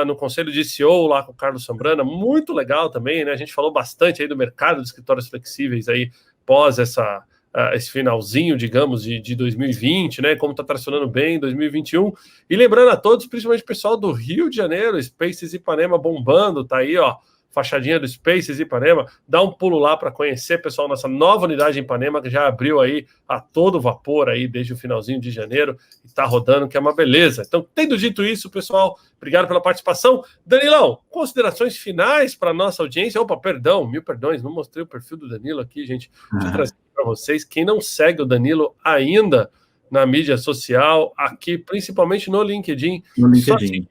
no Conselho de CEO, lá com o Carlos Sambrana, muito legal também, né? A gente falou bastante aí do mercado de escritórios flexíveis aí, pós esse finalzinho, digamos, de 2020, né? Como está tracionando bem em 2021. E lembrando a todos, principalmente o pessoal do Rio de Janeiro, Spaces Ipanema bombando, tá aí, ó, fachadinha do Spaces Ipanema, dá um pulo lá para conhecer, pessoal, nossa nova unidade em Ipanema, que já abriu aí a todo vapor aí desde o finalzinho de janeiro e está rodando, que é uma beleza. Então, tendo dito isso, pessoal, obrigado pela participação. Danilão, considerações finais para a nossa audiência. Opa, perdão, 1000 perdões, não mostrei o perfil do Danilo aqui, gente. Deixa eu trazer para vocês. Quem não segue o Danilo ainda na mídia social, aqui, principalmente no LinkedIn. No LinkedIn.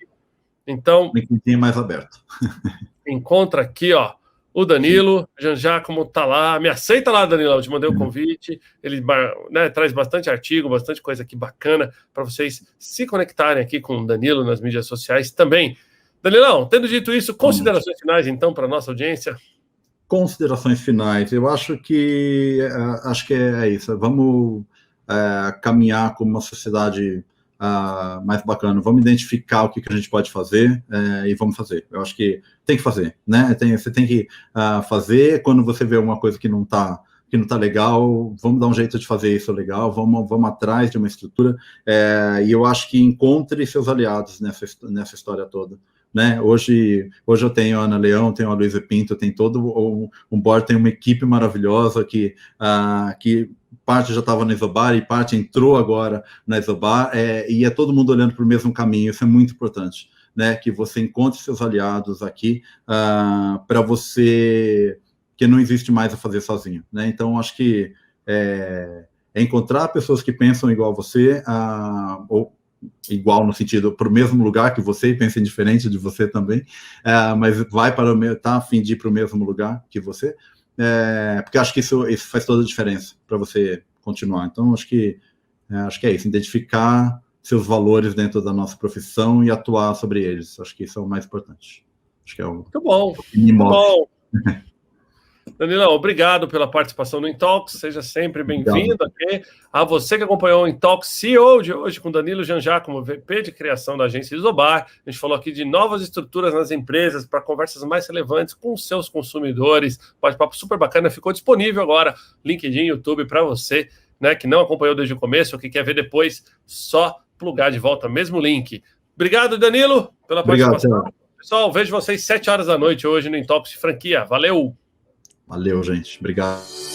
Então, o LinkedIn é mais aberto. Encontra aqui, ó, o Danilo, Jean Giacomo tá lá, me aceita lá, Danilo, eu te mandei o convite, ele, né, traz bastante artigo, bastante coisa aqui bacana para vocês se conectarem aqui com o Danilo nas mídias sociais também. Danilão, tendo dito isso, considerações finais então para a nossa audiência? Considerações finais, eu acho que é isso, vamos caminhar como uma sociedade mais bacana, vamos identificar o que a gente pode fazer e vamos fazer. Eu acho que tem que fazer, né? Você tem que fazer. Quando você vê uma coisa que não tá legal, vamos dar um jeito de fazer isso legal, vamos atrás de uma estrutura, e eu acho que encontre seus aliados nessa história toda. Né? Hoje eu tenho a Ana Leão, tenho a Luísa Pinto, tem todo um board, tem uma equipe maravilhosa que parte já estava na Isobar e parte entrou agora na Isobar, e é todo mundo olhando para o mesmo caminho. Isso é muito importante, né? Que você encontre seus aliados aqui para você, que não existe mais a fazer sozinho, né? Então, acho que encontrar pessoas que pensam igual a você, ou igual no sentido, para o mesmo lugar que você e pensem diferente de você também, mas vai para tá a fim de ir para o mesmo lugar que você, porque acho que isso faz toda a diferença para você continuar. Então, acho que é isso, identificar seus valores dentro da nossa profissão e atuar sobre eles. Acho que isso é o mais importante. Acho que é o Muito bom. mínimo. Muito bom. Danilão, obrigado pela participação no Intalks, seja sempre bem-vindo aqui. A você que acompanhou o Intalks CEO de hoje com Danilo Janjá, como VP de criação da agência Isobar. A gente falou aqui de novas estruturas nas empresas para conversas mais relevantes com os seus consumidores. Bate-papo super bacana, ficou disponível agora, LinkedIn, YouTube, para você, né, que não acompanhou desde o começo ou que quer ver depois, só plugar de volta, mesmo link. Obrigado, Danilo, pela participação. Obrigado. Pessoal, vejo vocês 7 horas da noite hoje no Intalks de franquia. Valeu! Valeu, gente. Obrigado.